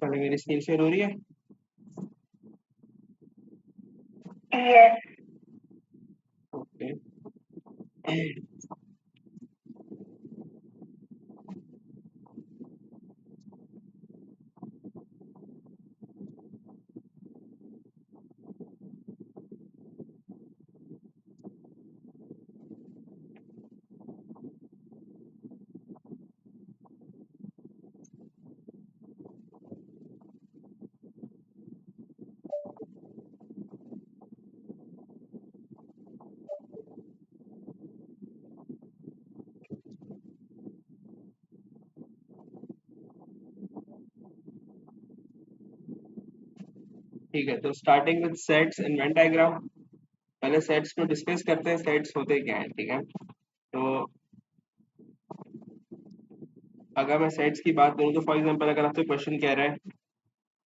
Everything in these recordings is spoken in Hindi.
पहले मेरी स्क्रीन शेयर हो रही है? Yes. ओके। ठीक है, तो starting with sets and Venn diagram. पहले सेट्स को डिस्कस करते हैं, सेट्स होते क्या है। ठीक है, तो अगर मैं सेट्स की बात करूँ तो फॉर एग्जांपल अगर आपसे क्वेश्चन कह रहा है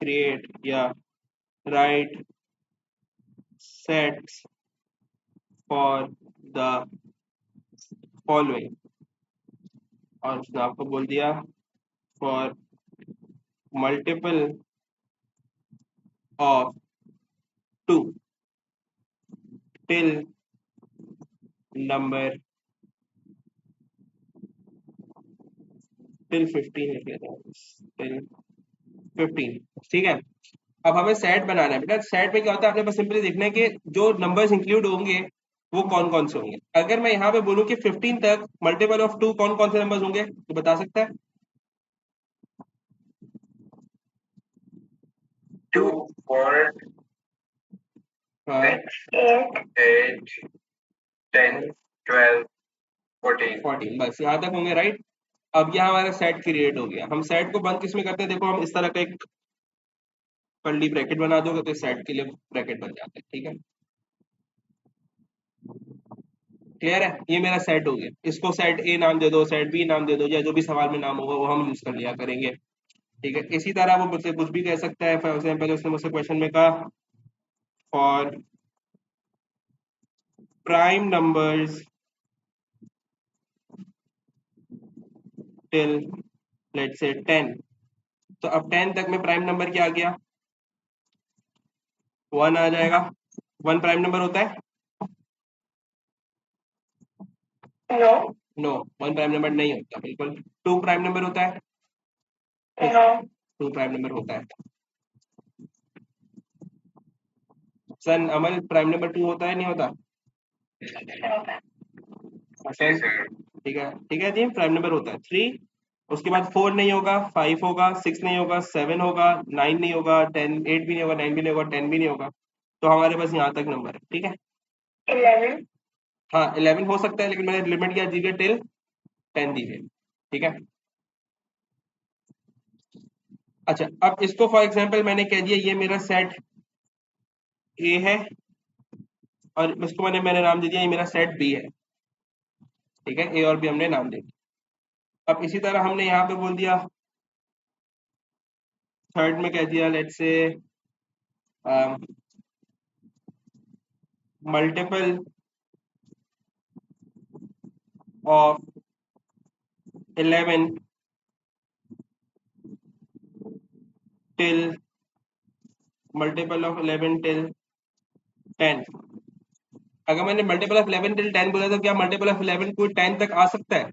क्रिएट या right sets for the following, और उसने आपको बोल दिया for multiple of 2 till number till 15 लिख लेते हैं, टिल 15। ठीक है, अब हमें सेट बनाना है। बेटा सेट में क्या होता है, आपने बस सिंपली देखना है कि जो नंबर्स इंक्लूड होंगे वो कौन कौन से होंगे। अगर मैं यहाँ पे बोलूँ कि 15 तक मल्टीपल ऑफ 2 कौन कौन से नंबर्स होंगे, तो बता सकता है? 2, 4, हाँ, 6, 8, 10, 12, 14। 14, बस यहाँ तक होंगे, राइट। अब यहाँ हमारा सेट क्रिएट हो गया। हम सेट को बंद किसमें करते हैं, देखो हम इस तरह का एक कर्ली ब्रैकेट बना दोगे तो सेट के लिए ब्रैकेट बन जाता है। ठीक है, क्लियर है? ये मेरा सेट हो गया। इसको सेट ए नाम दे दो, सेट बी नाम दे दो, या जो भी सवाल में नाम होगा वो हम यूज कर लिया करेंगे। ठीक है, इसी तरह वो मुझसे कुछ भी कह सकता है। फॉर एग्जाम्पल उसने मुझसे क्वेश्चन में कहा for prime numbers till let's say 10, तो अब 10 तक में प्राइम नंबर क्या आ गया, 1 आ जाएगा। 1 प्राइम नंबर होता है? No. नो, 1 प्राइम नंबर नहीं होता बिल्कुल। 2 प्राइम नंबर होता है? No. 2 प्राइम नंबर होता है। सन अमल, प्राइम नंबर 2 होता है नहीं होता? सन, ठीक है, ठीक है जी, प्राइम नंबर होता है 3। उसके बाद 4 नहीं होगा, 5 होगा, 6 नहीं होगा, 7 होगा, 9 नहीं होगा, 10, 8 भी नहीं होगा, 9 भी नहीं होगा, 10 भी नहीं होगा। तो हमारे पास यहाँ तक नंबर है। ठीक है, 11. हाँ 11 हो सकता है, लेकिन मैंने लिमिट क्या दी है, टिल 10 दी है। ठीक है, अच्छा अब इसको फॉर एग्जांपल मैंने कह दिया ये मेरा सेट ए है, और इसको मैंने नाम दे दिया ये मेरा सेट बी है। ठीक है, ए और बी हमने नाम दे दिया। अब इसी तरह हमने यहाँ पे बोल दिया, थर्ड में कह दिया let's say multiple of 11 till multiple of 11 till 10। अगर मैंने मल्टीपल ऑफ 11 टिल 10 बोला तो क्या मल्टीपल ऑफ 11 कोई 10 तक आ सकता है?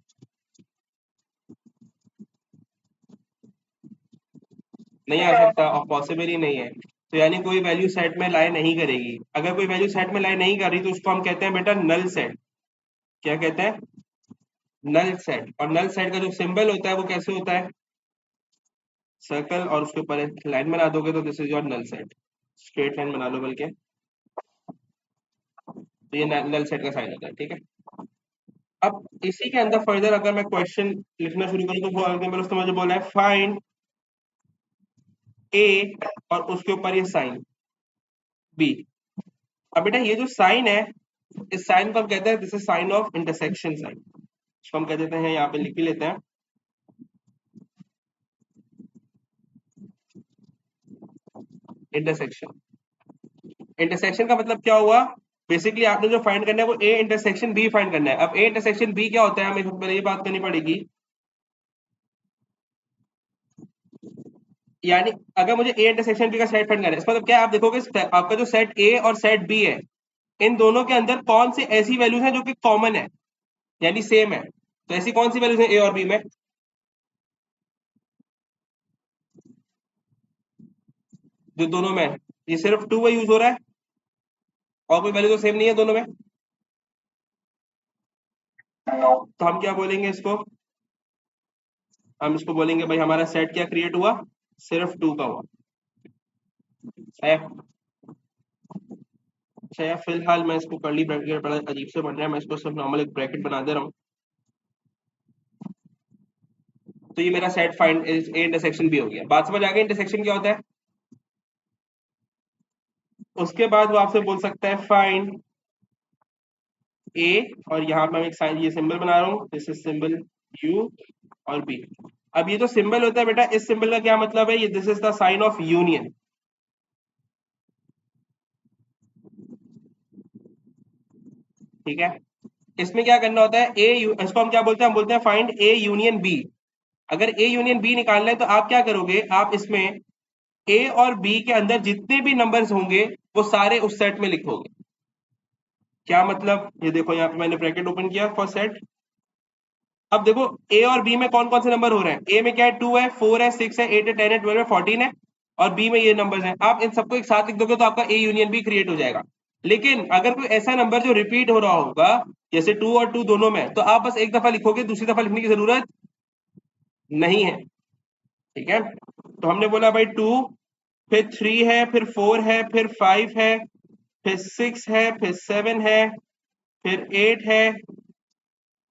नहीं आ सकता, और पॉसिबल ही नहीं है। तो यानी कोई वैल्यू सेट में लाई नहीं करेगी। अगर कोई वैल्यू सेट में लाई नहीं कर रही तो उसको हम कहते हैं बेटा नल सेट। क्या कहते हैं? Null set. और नल सेट का जो सिंबल होता है वो कैसे होता है, सर्कल, और उसके ऊपर एक लाइन बना दोगे तो this is your null set. Straight line बना लो बल्कि, तो ये नल सेट का साइन होता है। ठीक है, अब इसी के अंदर फर्दर अगर मैं क्वेश्चन लिखना शुरू करूँ तो फॉर एग्जाम्पल उसने मुझे बोला है फाइंड ए, और उसके ऊपर ये साइन बी। अब बेटा ये जो साइन है, इस साइन को हम कहते हैं this is sign of intersection sign. इसको हम कह देते हैं, यहाँ पे लिख भी लेते हैं, इंटरसेक्शन। इंटरसेक्शन का मतलब क्या हुआ, बेसिकली आपने जो फाइंड करना है वो ए इंटरसेक्शन बी फाइंड करना है। अब ए इंटरसेक्शन बी क्या होता है, हमें सबसे पहले ये बात करनी पड़ेगी, यानी अगर मुझे ए इंटरसेक्शन बी का सेट फाइंड करना है, इसका मतलब क्या है, आप देखोगे आपका जो सेट ए और सेट बी है, इन दोनों के अंदर कौन सी ऐसी वैल्यूज हैं जो कि कॉमन है, यानी सेम है। तो ऐसी कौन सी वैल्यूज है ए और बी में, जो दोनों में है? ये सिर्फ टू यूज हो रहा है और कोई वैल्यू तो सेम नहीं है दोनों में। नो। तो हम क्या बोलेंगे इसको, हम इसको बोलेंगे भाई हमारा सेट क्या क्रिएट हुआ, सिर्फ टू का हुआ है। अच्छा यार, फिलहाल मैं इसको कर्ली ब्रैकेट बड़ा अजीब से बन रहा है, मैं इसको सिर्फ नॉर्मल एक ब्रैकेट बना दे रहा हूँ। तो ये मेरा सेट फाइंड ए इंटरसेक्शन भी हो गया। बात समझ आ गई इंटरसेक्शन क्या होता है। उसके बाद वो आपसे बोल सकता है फाइंड ए, और यहाँ पे मैं एक साइन ये सिंबल बना रहा हूँ, दिस इज सिंबल यू और बी। अब ये जो सिंबल होता है बेटा, इस सिंबल का क्या मतलब है, ये this is the sign of union. ठीक है, इसमें क्या करना होता है, इसको हम क्या बोलते हैं, हम बोलते हैं फाइंड ए यूनियन बी। अगर ए यूनियन बी निकालना है तो आप क्या करोगे, आप इसमें ए और बी के अंदर जितने भी नंबर्स होंगे वो सारे उस सेट में लिखोगे। क्या मतलब, ये देखो यहाँ पे मैंने ब्रैकेट ओपन किया फॉर सेट। अब देखो ए और बी में कौन कौन से नंबर हो रहे हैं, ए में क्या है, 2 है, 4 है, 6 है, 8 है, 10 है, 12 है, 14 है, और बी में ये नंबर्स हैं। आप इन सबको एक साथ लिख दोगे तो आपका ए यूनियन बी क्रिएट हो जाएगा। लेकिन अगर कोई ऐसा नंबर जो रिपीट हो रहा होगा, जैसे 2 और 2 दोनों में, तो आप बस एक दफा लिखोगे, दूसरी दफा लिखने की जरूरत नहीं है। ठीक है, तो हमने बोला भाई 2, फिर 3 है, फिर 4 है, फिर 5 है, फिर 6 है, फिर 7 है, फिर 8 है,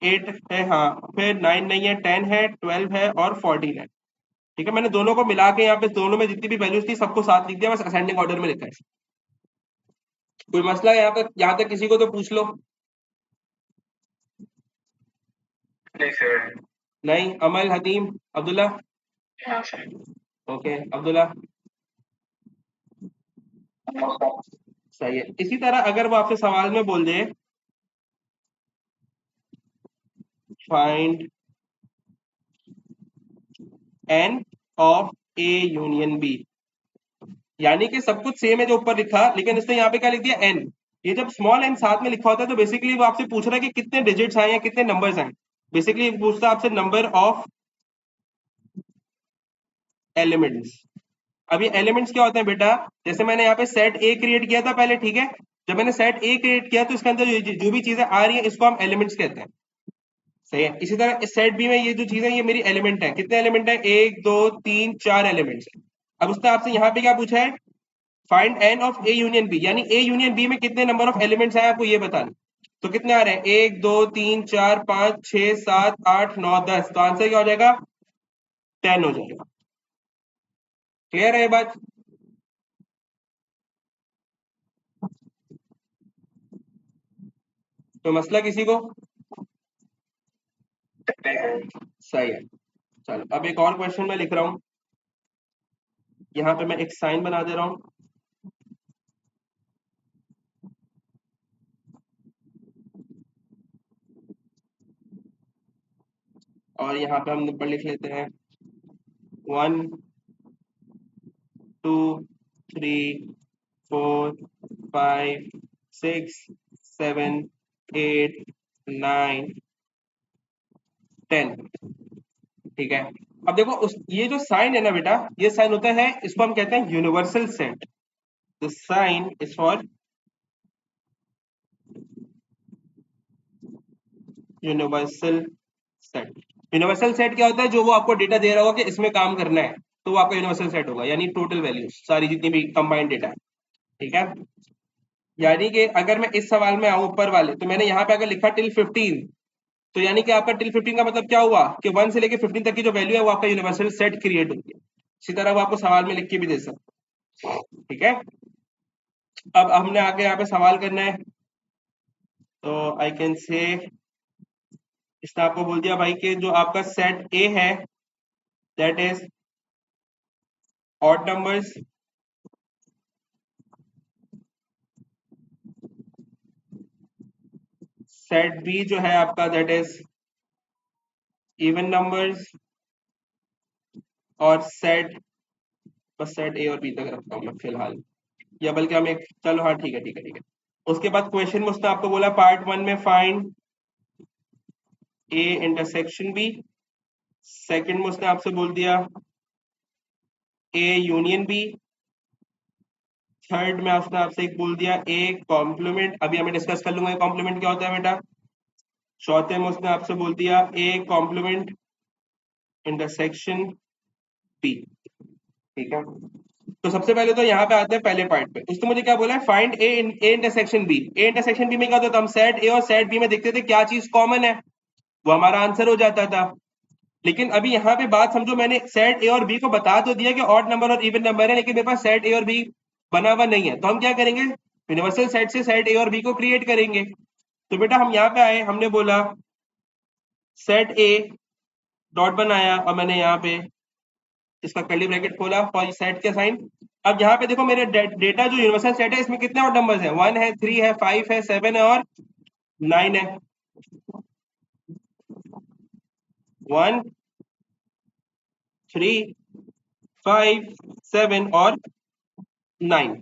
8 है, हाँ, फिर 9 नहीं है, 10 है, 12 है और 14 है। ठीक है, मैंने दोनों को मिला के यहाँ पे दोनों में जितनी भी वैल्यूज थी सबको साथ लिख दिया, बस असेंडिंग ऑर्डर में लिखा है। कोई मसला है यहाँ तक किसी को तो पूछ लो। नहीं सर। नहीं, अमल, हदीम, अब्दुल्ला। हाँ sir. Okay Abdullah, no sir. सही है। इसी तरह अगर वो आपसे सवाल में बोल दे find n of A union B, यानी कि सब कुछ सेम है जो ऊपर लिखा, लेकिन इसने यहाँ पे क्या लिख दिया, एन। ये जब स्मॉल एन साथ में लिखा होता है तो बेसिकली वो आपसे पूछ रहा है कि कितने डिजिट्स आए या कितने नंबर्स आए। बेसिकली पूछता है आपसे नंबर ऑफ एलिमेंट्स। अब ये एलिमेंट्स क्या होते हैं बेटा, जैसे मैंने यहाँ पे सेट ए क्रिएट किया था पहले, ठीक है, जब मैंने सेट ए क्रिएट किया तो इसके अंदर जो भी चीजें आ रही है इसको हम एलिमेंट्स कहते हैं। सही है, इसी तरह इस सेट बी में ये जो चीजें, ये मेरी एलिमेंट है। कितने एलिमेंट है, 1 2 3 4 एलिमेंट्स है। अब उसने आपसे यहाँ पे क्या पूछा है, find n of A union B, यानी ए यूनियन बी में कितने नंबर ऑफ एलिमेंट्स हैं आपको ये बताना। तो कितने आ रहे हैं, 1 2 3 4 5 6 7 8 9 10, तो आंसर क्या हो जाएगा, 10 हो जाएगा। क्लियर है ये बात। तो मसला किसी को, सही है। चलो अब एक और क्वेश्चन मैं लिख रहा हूं, यहाँ पे मैं एक साइन बना दे रहा हूं, और यहाँ पे हम नंबर लिख लेते हैं 1 2 3 4 5 6 7 8 9 10। ठीक है, अब देखो उस ये जो साइन है ना बेटा, ये साइन होता है, इसको हम कहते हैं universal set. The sign is for universal set. Universal set क्या होता है, जो वो आपको डेटा दे रहा होगा कि इसमें काम करना है, तो वो आपका यूनिवर्सल सेट होगा, यानी टोटल वैल्यूज सारी जितनी भी कंबाइंड डेटा है। ठीक है, यानी कि अगर मैं इस सवाल में आऊं ऊपर वाले, तो मैंने यहाँ पे अगर लिखा टिल 15, तो यानी कि आपका टिल 15 का मतलब क्या हुआ कि 1 से लेके 15 तक की जो वैल्यू है वो आपका यूनिवर्सल सेट क्रिएट होगी। इसी तरह वो आपको सवाल में लिख के भी दे सकते। ठीक है, अब हमने आगे यहाँ पे सवाल करना है, तो आई कैन से, इसने आपको बोल दिया भाई कि जो आपका सेट ए है that is odd numbers, set B जो है आपका दैट इज इवन नंबर्स, और सेट बस सेट ए और बी तक रखता हूँ मैं फिलहाल, या बल्कि हम एक, चलो हाँ ठीक है ठीक है ठीक है। उसके बाद क्वेश्चन में उसने आपको बोला पार्ट 1 में find A intersection B, second में उसने आपसे बोल दिया ए यूनियन बी, थर्ड में उसने आपसे एक बोल दिया ए कॉम्प्लीमेंट, अभी हमें डिस्कस कर लूंगा कॉम्प्लीमेंट क्या होता है बेटा। चौथे में उसने आपसे बोल दिया ए कॉम्प्लीमेंट इंटरसेक्शन बी, ठीक है। तो सबसे पहले तो यहाँ पे आते हैं पहले पार्ट पे, उसने मुझे क्या बोला है, find A intersection B. A intersection B में क्या होता था, हम सेट ए और सेट बी में देखते थे क्या चीज कॉमन है, वो हमारा आंसर हो जाता था। लेकिन अभी यहाँ पे बात समझो, मैंने सेट ए और बी को बता तो दिया कि ऑड नंबर और इवन नंबर है, लेकिन मेरे पास सेट ए और बी बना हुआ नहीं है, तो हम क्या करेंगे, यूनिवर्सल सेट से सेट ए और बी को क्रिएट करेंगे। तो बेटा हम यहाँ पे आए, हमने बोला सेट ए डॉट बनाया और मैंने यहाँ पे इसका कर्ली ब्रैकेट खोला फॉर सेट के साइन। अब यहाँ पे देखो मेरे डेटा जो यूनिवर्सल सेट है इसमें कितने और नंबर्स हैं, 1 है, 3 है, 5 है, 7 है और 9 है। 1 3 5 7 और 9।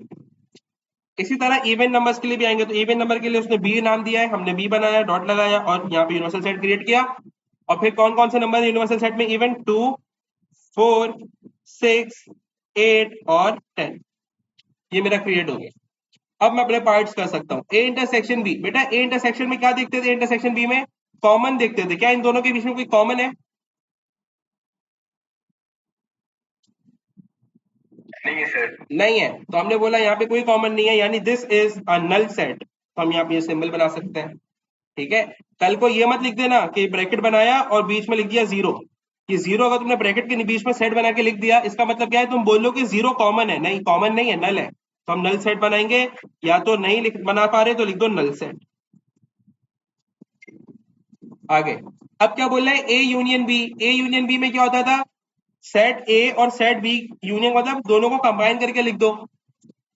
इसी तरह इवन नंबर्स के लिए भी आएंगे, तो इवन नंबर के लिए उसने बी नाम दिया है, हमने बी बनाया, डॉट लगाया और यहाँ पे यूनिवर्सल सेट क्रिएट किया। और फिर कौन कौन से नंबर है यूनिवर्सल सेट में, इवन 2 4 6 8 और 10, ये मेरा क्रिएट हो गया। अब मैं अपने पार्ट्स कर सकता हूँ। ए इंटरसेक्शन बी, बेटा ए इंटरसेक्शन में क्या देखते थे, इंटरसेक्शन बी में कॉमन देखते थे, क्या इन दोनों के बीच में कोई कॉमन है? नहीं है सर। नहीं है, तो हमने बोला यहाँ पे कोई कॉमन नहीं है, यानी this is a null set, तो हम यहाँ पे ये सिंबल बना सकते हैं, ठीक है। कल को ये मत लिख देना कि ब्रैकेट बनाया और बीच में लिख दिया जीरो, ये जीरो अगर तुमने ब्रैकेट के बीच में सेट बना के लिख दिया, इसका मतलब क्या है, तुम बोलो कि जीरो कॉमन है, नहीं कॉमन नहीं है, नल है, तो हम नल सेट बनाएंगे। या तो नहीं लिख बना पा रहे तो लिख दो नल सेट। आगे अब क्या बोल रहे हैं, A union B. A union B में क्या होता था, सेट ए और सेट बी यूनियन मतलब दोनों को कंबाइन करके लिख दो,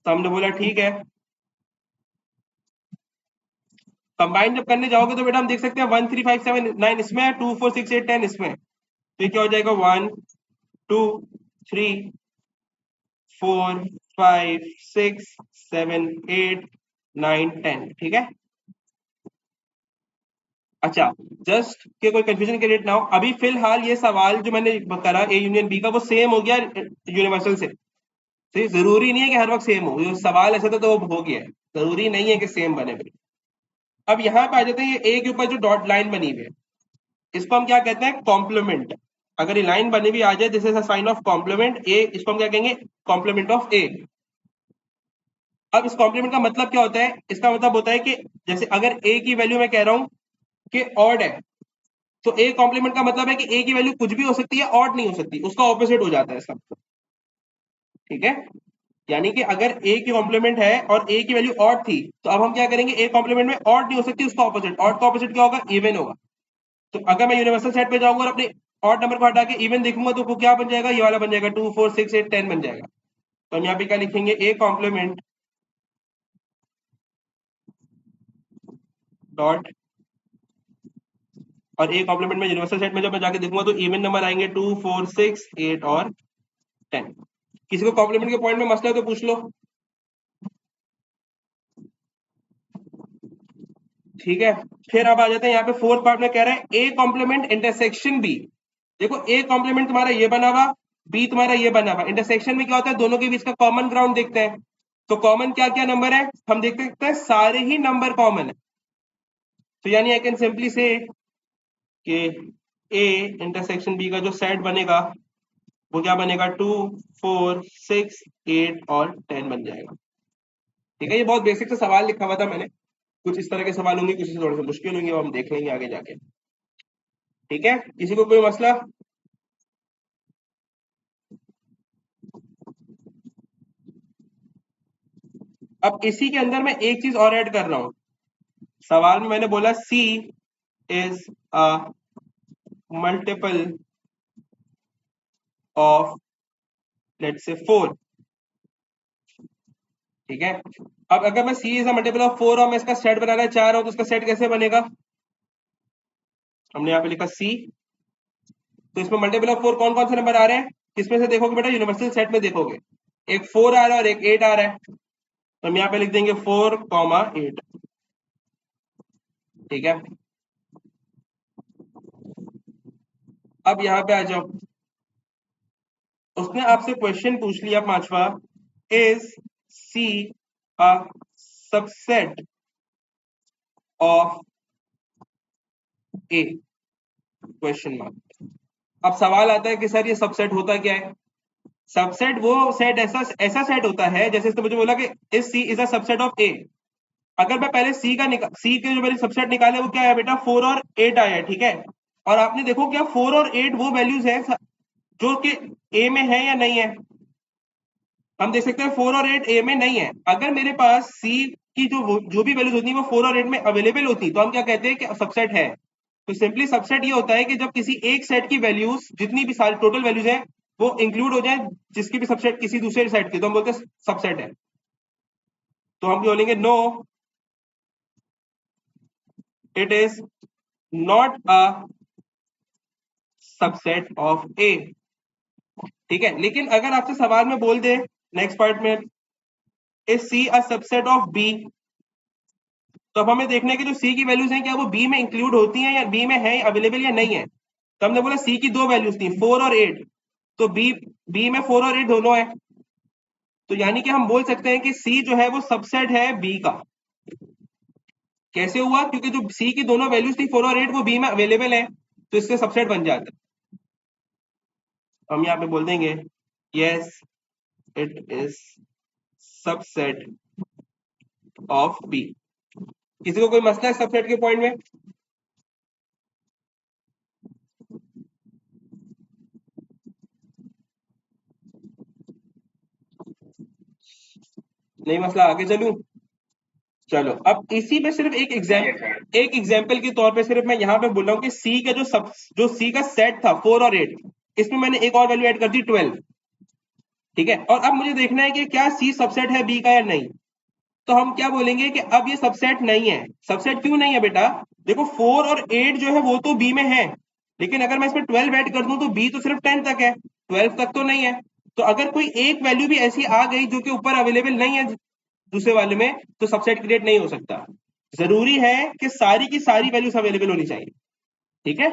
तो हमने बोला ठीक है। कंबाइन जब करने जाओगे तो बेटा हम देख सकते हैं 1 3 5 7 9 इसमें है, 2 4 6 8 10 इसमें, तो ये क्या हो जाएगा 1 2 3 4 5 6 7 8 9 10, ठीक है। अच्छा, जस्ट के कोई कंफ्यूजन क्रिएट ना हो, अभी फिलहाल ये सवाल जो मैंने करा ए यूनियन बी का वो सेम हो गया यूनिवर्सल से, तो ये जरूरी नहीं है कि हर वक्त सेम हो, ये सवाल ऐसा था तो वो हो गया है, जरूरी नहीं है कि सेम बने फिर। अब यहाँ पे आ जाते हैं, ये ए के ऊपर जो डॉट लाइन बनी हुई है इसको हम क्या कहते हैं, कॉम्प्लीमेंट। अगर ये लाइन बनी हुई आ जाए this is a sign of complement A, इसको हम क्या कहेंगे, कॉम्प्लीमेंट ऑफ ए। अब इस कॉम्प्लीमेंट का मतलब क्या होता है, इसका मतलब होता है कि जैसे अगर ए की वैल्यू मैं कह रहा हूं कि ऑड है, तो ए कॉम्प्लीमेंट का मतलब है कि ए की वैल्यू कुछ भी हो सकती है, ऑड नहीं हो सकती, उसका ऑपोजिट हो जाता है सब, ठीक है। यानी कि अगर ए की कॉम्प्लीमेंट है और ए की वैल्यू ऑड थी, तो अब हम क्या करेंगे, ए कॉम्प्लीमेंट में ऑड नहीं हो सकती, उसका ऑपोजिट, ऑड का ऑपोजिट क्या होगा, इवन होगा। तो अगर मैं यूनिवर्सल सेट पे जाऊंगा और अपने ऑड नंबर को हटा के इवन देखूंगा तो वो क्या बन जाएगा, ये वाला बन जाएगा, 2 4 6 8 10 बन जाएगा। तो हम यहाँ पे क्या लिखेंगे, ए कॉम्प्लीमेंट डॉट, और ए कॉम्प्लीमेंट में यूनिवर्सल सेट में जब मैं जाके देखूंगा तो इवन नंबर आएंगे 2 4 6 8 और 10। किसी को कॉम्प्लीमेंट के पॉइंट में मसला है तो पूछ लो, ठीक है। फिर अब आ जाते हैं यहाँ पे फोर्थ पार्ट में कह रहा है ए कॉम्प्लीमेंट इंटरसेक्शन बी। देखो ए कॉम्प्लीमेंट तुम्हारा ये बना हुआ, बी तुम्हारा ये बना हुआ, इंटरसेक्शन में क्या होता है, दोनों के बीच का कॉमन ग्राउंड देखते हैं। तो कॉमन क्या क्या नंबर है, हम देख सकते हैं सारे ही नंबर कॉमन है, तो यानी आई कैन सिंपली से कि ए इंटरसेक्शन बी का जो सेट बनेगा वो क्या बनेगा, 2 4 6 8 और 10 बन जाएगा, ठीक है। ये बहुत बेसिक सा सवाल लिखा हुआ था मैंने, कुछ इस तरह के सवाल होंगे, कुछ थोड़े से मुश्किल होंगे, वो हम देख लेंगे आगे जाके, ठीक है। किसी को कोई मसला? अब इसी के अंदर मैं एक चीज और ऐड कर रहा हूं, सवाल में मैंने बोला C is a multiple of let's say 4, ठीक है। अब अगर मैं C is a multiple of 4 और मैं इसका सेट बनाना चाह रहा हूं तो इसका सेट कैसे बनेगा, हमने यहाँ पे लिखा सी, तो इसमें मल्टीपल ऑफ 4 कौन कौन से नंबर आ रहे हैं, किसमें से देखोगे बेटा? यूनिवर्सल सेट में देखोगे। एक 4 आ रहा है और एक 8 आ रहा है, तो हम यहाँ पे लिख देंगे 4,8। ठीक है, अब यहाँ पे आ जाओ। उसने आपसे क्वेश्चन पूछ लिया पांचवा, is C a subset of A? Question mark. अब सवाल आता है कि सर ये सबसेट होता क्या है? सबसेट वो सेट ऐसा ऐसा सेट होता है, जैसे इसने मुझे बोला कि इस सी इज अ सबसेट ऑफ ए। अगर मैं पहले सी के जो मेरे सबसेट निकाले वो क्या है बेटा? 4 और 8 आया है। ठीक है, और आपने देखो क्या 4 और 8 वो वैल्यूज है जो कि ए में है या नहीं है? हम देख सकते हैं 4 और 8 ए में नहीं है। अगर मेरे पास सी की जो भी वैल्यूज होती है वो 4 और 8 में अवेलेबल होती, तो हम क्या कहते हैं कि सबसेट है। तो सिंपली सबसेट ये होता है कि जब किसी एक सेट की वैल्यूज, जितनी भी सारी टोटल वैल्यूज है, वो इंक्लूड हो जाए जिसकी भी सबसेट किसी दूसरे सेट की, तो हम बोलते हैं सबसेट है। तो हम बोलेंगे no, it is not a subset of A. ठीक है, लेकिन अगर आपसे सवाल में बोल दे नेक्स्ट पार्ट में, is C a subset of B, तो अब हमें देखना है कि जो सी की वैल्यूज हैं क्या वो बी में इंक्लूड होती हैं या बी में है अवेलेबल या नहीं है। तो हमने बोला सी की दो वैल्यूज थी 4 और 8, तो बी बी में 4 और 8 दोनों है। तो यानी कि हम बोल सकते हैं कि सी जो है वो सबसेट है बी का। कैसे हुआ? क्योंकि जो सी की दोनों वैल्यूज थी 4 और 8 वो बी में अवेलेबल है, तो इससे सबसेट बन जाता है। हम यहाँ पे बोल देंगे yes it is subset of B. किसी को कोई मसला है सबसेट के पॉइंट में? नहीं मसला, आगे चलूं? चलो, अब इसी पे सिर्फ एक एग्जाम्पल के तौर पे सिर्फ मैं यहाँ पे बोल रहा हूँ कि सी का जो सी का सेट था 4 और 8, इसमें मैंने एक और वैल्यू ऐड कर दी 12। ठीक है, और अब मुझे देखना है कि क्या सी सबसेट है बी का या नहीं। तो हम क्या बोलेंगे कि अब ये सबसेट नहीं है। सबसेट क्यों नहीं है बेटा? देखो 4 और 8 जो है वो तो बी में है, लेकिन अगर मैं इसमें 12 ऐड कर दूं तो बी तो सिर्फ 10 तक है, 12 तक तो नहीं है। तो अगर कोई एक वैल्यू भी ऐसी आ गई जो कि ऊपर अवेलेबल नहीं है दूसरे वाले में, तो सबसेट क्रिएट नहीं हो सकता। जरूरी है कि सारी की सारी वैल्यूज अवेलेबल होनी चाहिए। ठीक है,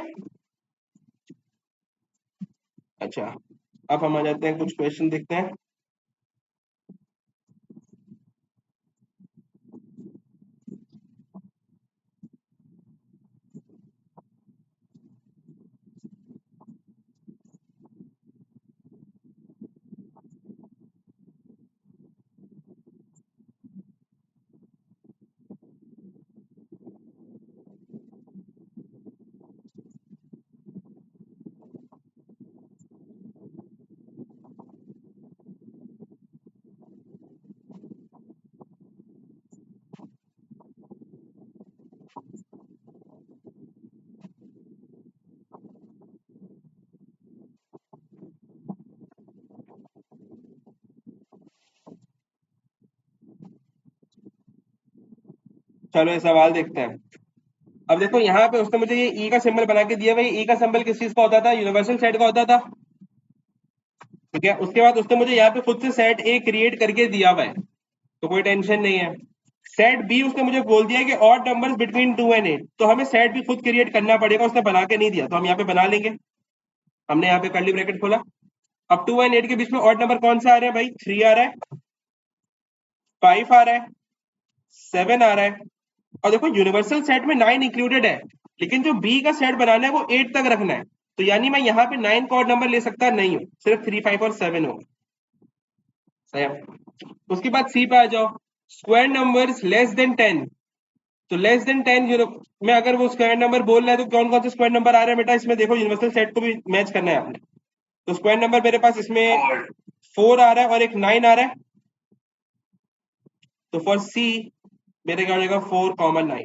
अच्छा, अब हम आ जाते हैं, कुछ क्वेश्चन देखते हैं। चलो ये सवाल देखते हैं। अब देखो यहाँ पे उसने मुझे ये ई का सिंबल बना के दिया। भाई ई का सिंबल किस चीज का होता था? यूनिवर्सल सेट का होता था। ठीक है, उसके बाद उसने मुझे यहाँ पे खुद से सेट ए क्रिएट करके दिया हुआ है, तो कोई टेंशन नहीं है। सेट बी उसने मुझे बोल दिया कि ऑड नंबर्स बिटवीन 2 and 8, तो हमें सेट भी खुद क्रिएट करना पड़ेगा, उसने बना के नहीं दिया, तो हम यहाँ पे बना लेंगे। हमने यहाँ पे कर्ली ब्रैकेट खोला। अब 2 and 8 के बीच में ऑड नंबर कौन सा आ रहा है भाई? 3 आ रहा है, 5 आ रहा है, 7 आ रहा है। और देखो यूनिवर्सल सेट में 9 इंक्लूडेड है, लेकिन जो बी का सेट बनाना है वो 8 तक रखना है। तो यानी मैं यहाँ पे 9 का ऑड नंबर ले सकता नहीं हूँ, सिर्फ 3, 5 और 7 होगा। सही है। उसके बाद सी पे आ जाओ, स्क्वायर नंबर्स लेस देन 10। तो लेस देन 10 में अगर वो स्क्वायर नंबर बोल रहा है तो कौन कौन से स्क्वायर नंबर आ रहे हैं बेटा? इसमें देखो यूनिवर्सल सेट को भी मैच करना है आपने। तो स्क्वायर नंबर मेरे पास इसमें 4 आ रहा है और एक 9 आ रहा है। तो फॉर सी मेरे क्या हो जाएगा? 4,9।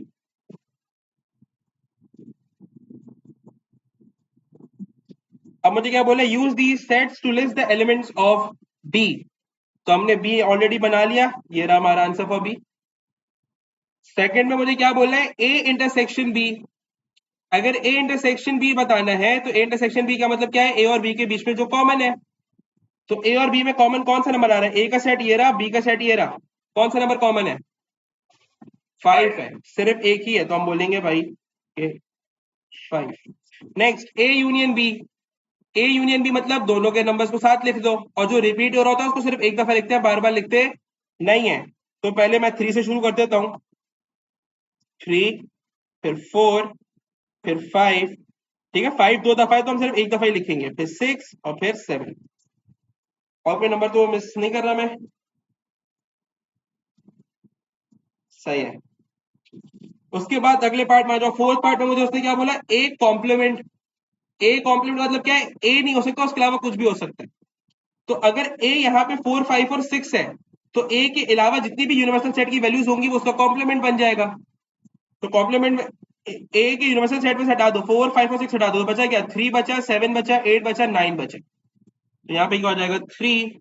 अब मुझे क्या बोला? Use the sets to list the elements of B. तो हमने बी ऑलरेडी बना लिया, ये रहा हमारा आंसर फॉर बी। सेकंड में मुझे क्या बोलना है? A intersection B. अगर ए इंटरसेक्शन बी बताना है तो ए इंटरसेक्शन बी का मतलब क्या है? ए और बी के बीच में जो कॉमन है। तो ए और बी में कॉमन कौन सा नंबर आ रहा है? ए का सेट ये रहा, बी का सेट ये रहा, कौन सा नंबर कॉमन है? 5 है, सिर्फ एक ही है, तो हम बोलेंगे भाई 5। Next, A union B. A union B मतलब दोनों के नंबर्स को साथ लिख दो, और जो रिपीट हो रहा होता है उसको सिर्फ एक दफा लिखते हैं, बार बार लिखते नहीं है। तो पहले मैं 3 से शुरू कर देता हूं, 3, फिर 4, फिर 5। ठीक है, 5 दो दफा है तो हम सिर्फ एक दफा ही लिखेंगे, फिर 6 और फिर 7। और कोई नंबर तो मिस नहीं कर रहा मैं? सही है। उसके बाद अगले पार्ट में आ जाओ, फोर्थ पार्ट में मुझे उसने क्या बोला? A complement. ए कॉम्प्लीमेंट मतलब क्या है? ए नहीं हो सकता, उसके अलावा कुछ भी हो सकता है। तो अगर ए यहाँ पे 4, 5 और 6 है, तो ए के अलावा जितनी भी यूनिवर्सल सेट की वैल्यूज होंगी वो उसका कॉम्प्लीमेंट बन जाएगा। तो कॉम्प्लीमेंट में ए के यूनिवर्सल सेट में से हटा दो, 4, 5 और 6 हटा दो, तो बचा क्या? 3 बचा, 7 बचा, 8 बचा, 9 बचा। तो यहाँ पे क्या हो जाएगा? 3,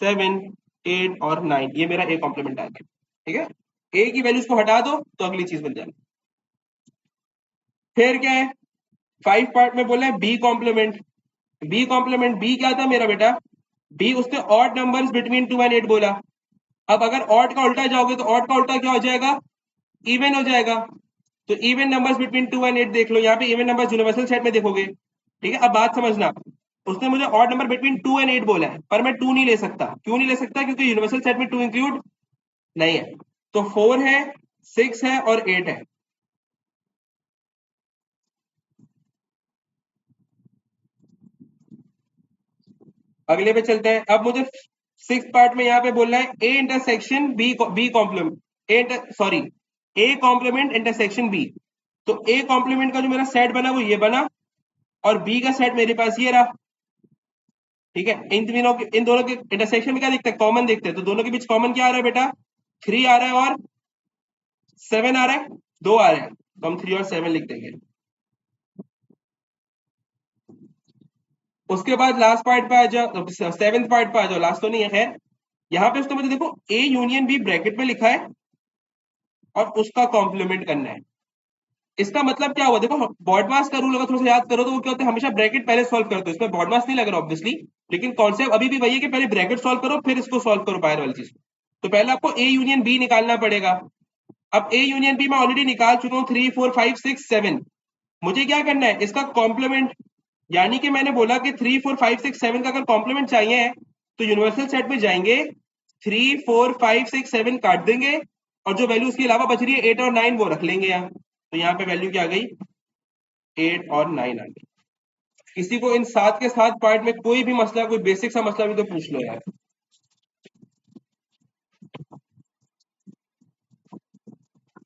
7, 8 और 9, ये मेरा ए कॉम्प्लीमेंट आ गया। ठीक है, ए की वैल्यूज को हटा दो तो अगली चीज बन जाएगी। फिर क्या है? 5 पार्ट में बोला है B complement. B complement, B क्या था मेरा बेटा? बी उसने ऑड नंबर्स बिटवीन 2 एंड 8 बोला। अब अगर ऑड का उल्टा जाओगे तो ऑड का उल्टा क्या हो जाएगा? इवन हो जाएगा। तो इवन नंबर्स बिटवीन 2 एंड 8 देख लो, यहाँ पे इवन नंबर्स यूनिवर्सल सेट में देखोगे। ठीक है, अब बात समझना, उसने मुझे ऑड नंबर बिटवीन 2 एंड 8 बोला है, पर मैं 2 नहीं ले सकता। क्यों नहीं ले सकता? क्योंकि यूनिवर्सल सेट में 2 इंक्लूड नहीं है। तो 4 है, 6 है और 8 है। अगले पे चलते हैं। अब मुझे 6 पार्ट में यहाँ पे बोलना है A intersection B, B complement, A sorry, A complement intersection B. तो ए कॉम्प्लीमेंट का जो मेरा सेट बना वो ये बना, और बी का सेट मेरे पास ये रहा। ठीक है, इन दोनों के इंटरसेक्शन में क्या देखते हैं? कॉमन देखते हैं। तो दोनों के बीच कॉमन क्या आ रहा है बेटा? 3 आ रहा है और 7 आ रहा है, 2 आ रहे हैं, तो हम 3 और 7 लिख देंगे। उसके बाद लास्ट पार्ट पे आ जाओ, 7th पार्ट पे आ जाओ, लास्ट तो नहीं है खैर। यहाँ पे उसने मुझे देखो ए यूनियन बी ब्रैकेट में लिखा है और उसका कॉम्प्लीमेंट करना है। इसका मतलब क्या हुआ? देखो, बॉडमास का रूल अगर थोड़ा सा याद करो तो वो क्या होता है? हमेशा ब्रैकेट पहले सॉल्व करते हो, इसमें बॉडमास नहीं लग रहा ऑब्वियसली, लेकिन कॉन्सेप्ट अभी भी वही है कि पहले ब्रैकेट सॉल्व करो फिर इसको सॉल्व करो बाहर वाली चीज। तो पहले आपको ए यूनियन बी निकालना पड़ेगा। अब ए यूनियन बी मैं ऑलरेडी निकाल चुका हूँ, 3, 4, 5, 6, 7। मुझे क्या करना है? इसका कॉम्प्लीमेंट। यानी कि मैंने बोला कि 3, 4, 5, 6, 7 का अगर कॉम्प्लीमेंट चाहिए है तो यूनिवर्सल सेट में जाएंगे, 3, 4, 5, 6, 7 काट देंगे, और जो वैल्यू उसके अलावा बच रही है 8 और 9 वो रख लेंगे यहाँ। तो यहाँ पे वैल्यू क्या आ गई? 8 और 9 आ गई। किसी को इन 7 के 7 पार्ट में कोई भी मसला, कोई बेसिक सा मसला भी तो पूछ लो यार।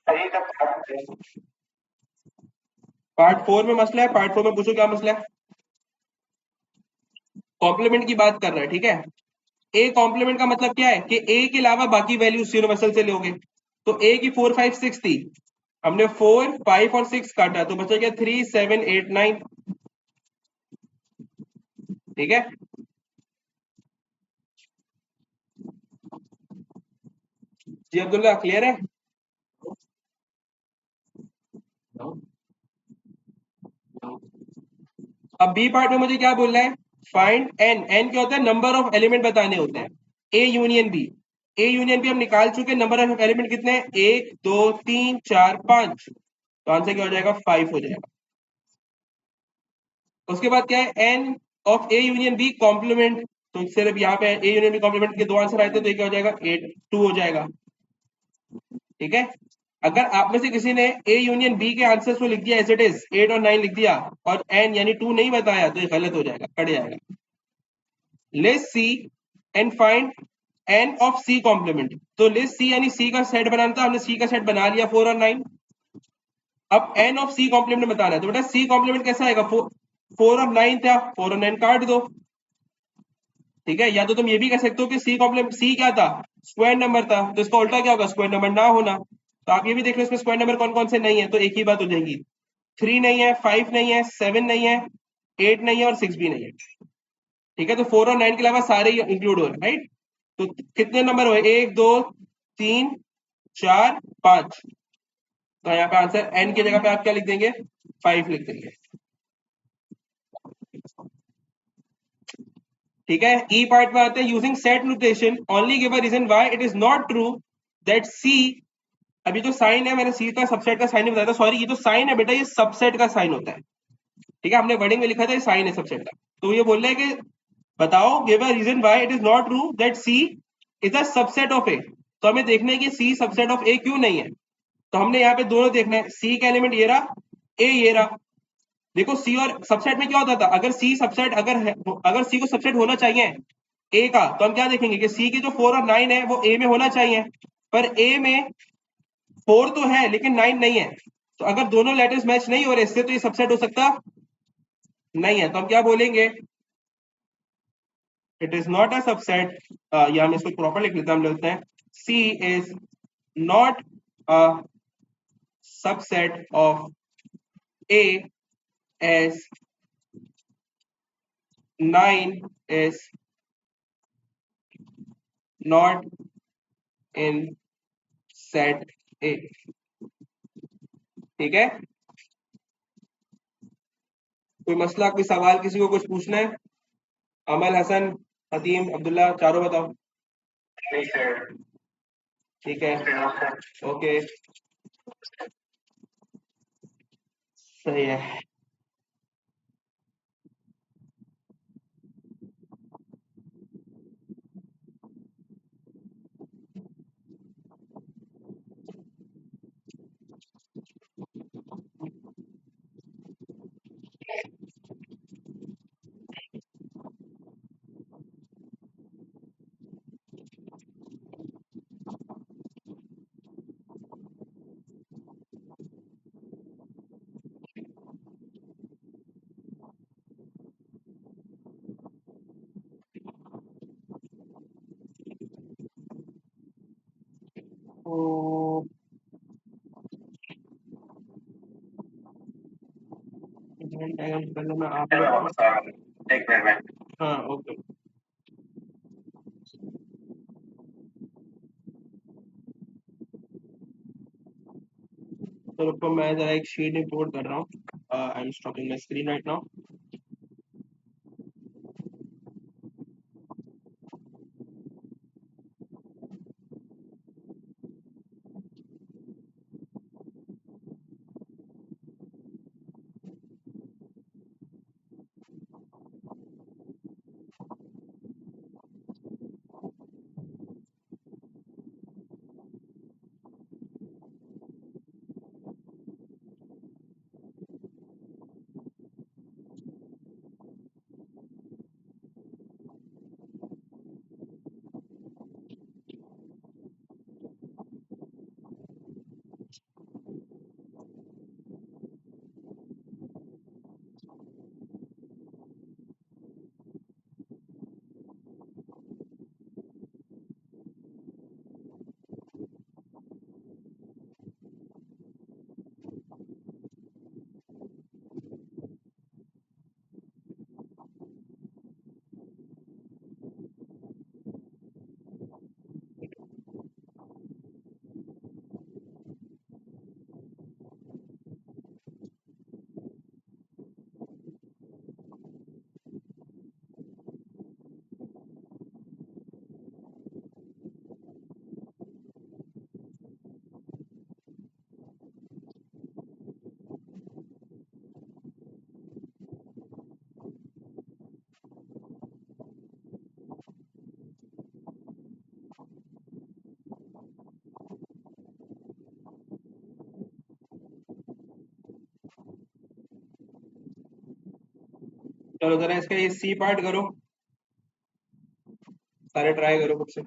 सही था पार्ट। पार्ट 4 में मसला है, पार्ट 4 में पूछो क्या मसला है। कॉम्प्लीमेंट की बात कर रहा है, ठीक है। ए कॉम्प्लीमेंट का मतलब क्या है? कि ए के अलावा बाकी वैल्यूज यूनिवर्सल से लोगे। तो ए की 4, 5, 6 थी, हमने 4, 5 और 6 काटा, तो बचा क्या? 3, 7, 8, 9। ठीक है, जी अब्दुल्ला क्लियर है? अब बी पार्ट में मुझे क्या बोलना है? Find N. एन क्या होता है? नंबर ऑफ एलिमेंट बताने होते हैं। A union B. A union B हम निकाल चुके, नंबर ऑफ एलिमेंट कितने हैं? 1, 2, 3, 4, 5। तो आंसर क्या हो जाएगा? 5 हो जाएगा। उसके बाद क्या है? N of A union B complement. तो सिर्फ यहाँ पे ए यूनियन बी कॉम्प्लीमेंट के दो आंसर आए थे, तो ये क्या हो जाएगा? 8, 2 हो जाएगा। ठीक है, अगर आप में से किसी ने ए यूनियन बी के आंसर्स को लिख दिया एज इट इज, 8 और 9 लिख दिया, और एन यानी 2 नहीं बताया, तो ये गलत हो जाएगा, कट जाएगा। Let's see and find n of C complement. तो लिस्ट सी यानी सी का सेट बनाना था, हमने सी का सेट बना लिया 4 और 9। अब एन ऑफ सी कॉम्प्लीमेंट बताना है, तो बेटा सी कॉम्प्लीमेंट कैसा आएगा? 4 और 9 था, 4 और 9 काट दो। ठीक है, या तो तुम ये भी कह सकते हो कि सी कॉम्प्लीमेंट, सी क्या था? स्क्वायर नंबर था, तो इसका उल्टा क्या होगा? स्क्वायर नंबर ना होना। तो आप ये भी देख लो इसमें स्क्वायर नंबर कौन कौन से नहीं है, तो एक ही बात हो जाएगी, 3 नहीं है, 5 नहीं है, 7 नहीं है, 8 नहीं है और 6 भी नहीं है। ठीक है, तो 4 और 9 के अलावा सारे इंक्लूड हो रहे हैं, राइट? तो कितने नंबर हुए? 1, 2, 3, 4, 5। तो यहाँ पे आंसर एन की जगह पे आप क्या लिख देंगे? 5 लिख देंगे। ठीक है, ई पार्ट में आते हैं, using set notation only give a reason why it is not true that C, अभी जो साइन है मैंने सी का सबसेट का साइन नहीं बताया था, सॉरी, ये जो साइन है बेटा ये सबसेट का साइन होता है, ठीक है, हमने वर्डिंग में लिखा था ये साइन है सबसेट का, तो ये बोल रहा है कि बताओ give a reason why it is not true that C is a subset of A, तो हमें देखना है कि सी सबसेट ऑफ ए क्यों नहीं है, तो हमने यहाँ पे दोनों देखना है, सी का एलिमेंट ये रहा, ए ये रहा, देखो सी और सबसेट में क्या होता था, अगर सी सबसेट अगर है, अगर सी को सबसेट होना चाहिए ए का, तो हम क्या देखेंगे कि सी के जो 4 और 9 है वो ए में होना चाहिए, पर ए में 4 तो है लेकिन 9 नहीं है, तो अगर दोनों लेटर्स मैच नहीं हो रहे इससे, तो ये सबसेट हो सकता नहीं है, तो हम क्या बोलेंगे, it is not a subset, या हम इसको प्रॉपर लिख लेते हैं, हम लिखते हैं C is not a subset of A as 9 is not in set A, ठीक है, कोई मसला, कोई सवाल, किसी को कुछ पूछना है, अमल, हसन, हतीम, अब्दुल्ला, चारों बताओ। नहीं सर। ठीक है, ओके, सही है। तो पहले मैं आप, एक मिनट। हाँ ओके, तो रुको मैं जरा एक शीट इंपोर्ट कर रहा हूँ, I am stopping my screen right now. चलो जरा इसका ये सी पार्ट करो, सारे ट्राई करो खुद से।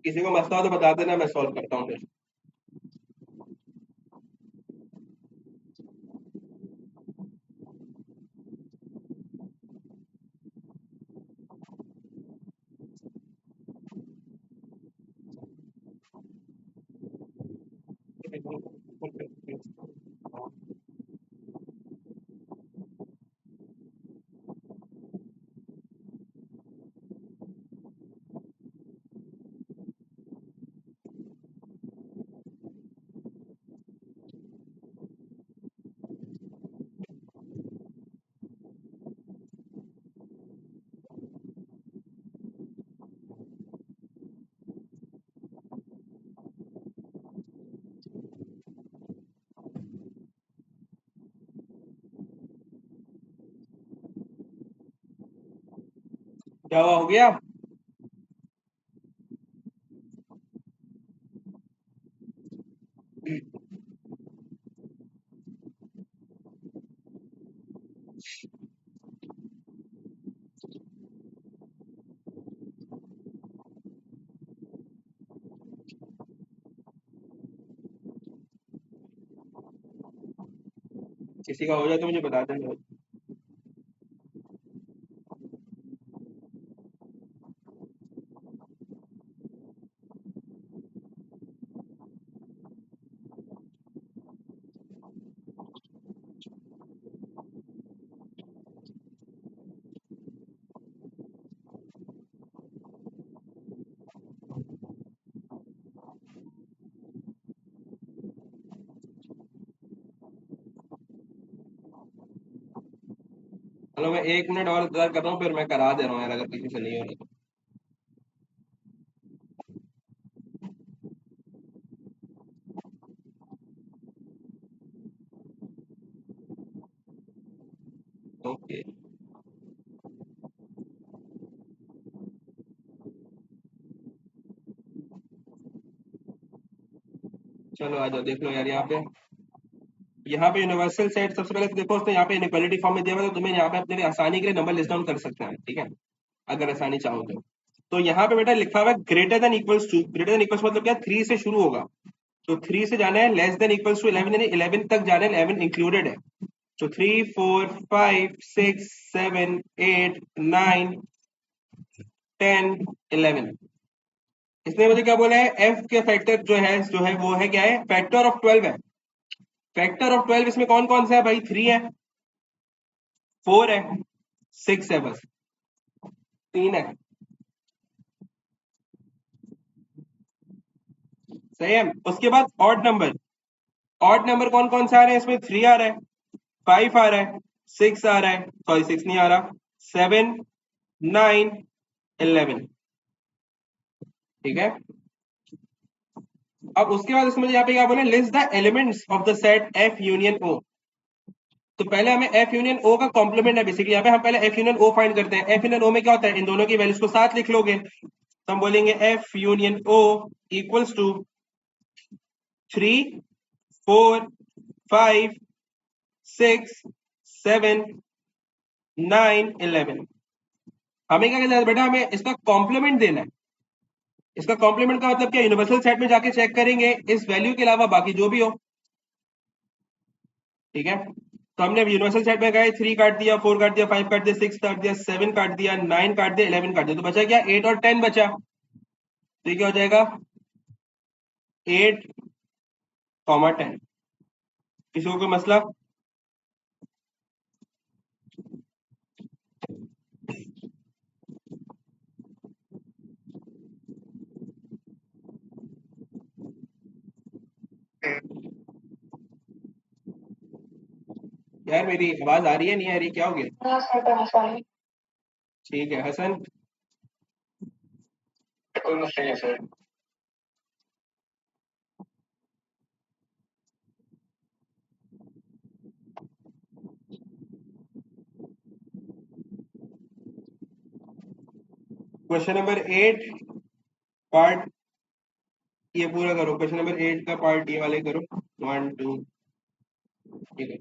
किसी को मसला हो तो बता देना, मैं सॉल्व करता हूँ फिर। क्या हुआ, हो गया? किसी का हो जाए तो मुझे बता देना। चलो मैं 1 मिनट और इंतजार कर रहा हूँ, फिर मैं करा दे रहा हूँ यार, अगर किसी से नहीं हो रहा तो। ओके, चलो आ जाओ, देख लो यार यहाँ पे यूनिवर्सल सेट। सबसे पहले तो देखो, उसने यहाँ पे इनइक्वालिटी फॉर्म में दिया हुआ है, तो तुम्हें यहाँ पे अपने लिए आसानी के लिए नंबर लिस्ट डाउन कर सकते हैं, ठीक है, अगर आसानी चाहो तो यहाँ पे बेटा लिखा हुआ है greater than equals to. Greater than equals मतलब क्या, 3 से शुरू होगा, तो 3 से जाना है लेस देन इक्वल्स टू 11, यानी 11 तक जाना है, 11 इंक्लूडेड है। तो 3 4 5 6 7 8 9 10 11। इसने मुझे क्या बोला है, एफ के फैक्टर जो है वो है क्या है, फैक्टर ऑफ 12 है। फैक्टर ऑफ 12 इसमें कौन कौन सा है भाई, 3 है, 4 है, 6 है, बस 3 है। सही है। उसके बाद ऑड नंबर। ऑड नंबर कौन कौन से आ रहे हैं इसमें, 3 आ रहा है, 5 आ रहा है, 6 आ रहा है, सॉरी 6 नहीं आ रहा, 7 9 11। ठीक है। अब उसके बाद इसमें यहाँ पे क्या बोले, list the elements of the set F union O. तो पहले हमें एफ यूनियन ओ का कॉम्प्लीमेंट है बेसिकली, यहाँ पे हम पहले एफ यूनियन ओ फाइंड करते हैं। एफ यूनियन ओ में क्या होता है, इन दोनों की वैल्यूज को साथ लिख लोगे, तो हम बोलेंगे F union O equals to 3 4 5 6 7 9 11। हमें क्या कहना है बेटा, हमें इसका कॉम्प्लीमेंट देना है। इसका कॉम्प्लीमेंट का मतलब क्या, यूनिवर्सल सेट में जाके चेक करेंगे इस वैल्यू के अलावा बाकी जो भी हो। ठीक है। तो हमने यूनिवर्सल सेट में गए, 3 काट दिया, 4 काट दिया, 5 काट दिया, 6 काट दिया, 7 काट दिया, 9 काट दिया, 11 काट दिया, तो बचा क्या, 8 और 10 बचा। तो ये क्या हो जाएगा, 8 10। किसी को कोई मसला? यार मेरी आवाज आ रही है, नहीं आ रही, क्या हो गया? ठीक है हसन। कोई मुश्किल नहीं सर। क्वेश्चन नंबर 8 पार्ट, ये पूरा करो, क्वेश्चन नंबर 8 का पार्ट ये वाले करो, 1 2। ठीक है।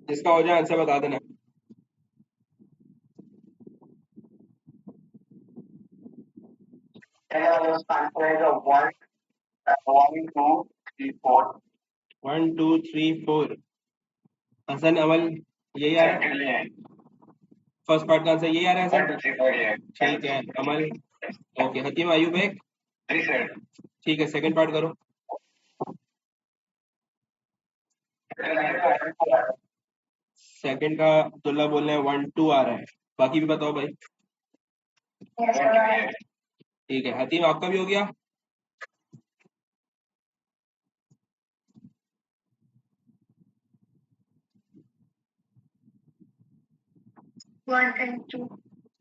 जिसका हो जाए आंसर बता देना। And answer is a 1, 2, 3, 4. 1 2 3 4। Hasan अमल यही आ रहा है, फर्स्ट पार्ट का आंसर यही आ रहा है सर। 1, 2, 3, 4, yeah. ठीक है अमल, ओके हतीम आयु बैक। जी सर। ठीक है सेकंड पार्ट करो। सेकंड का अब्दुल्ला बोल रहे हैं 1 2 आ रहा है, बाकी भी बताओ भाई। ठीक है हतीम आपका भी हो गया।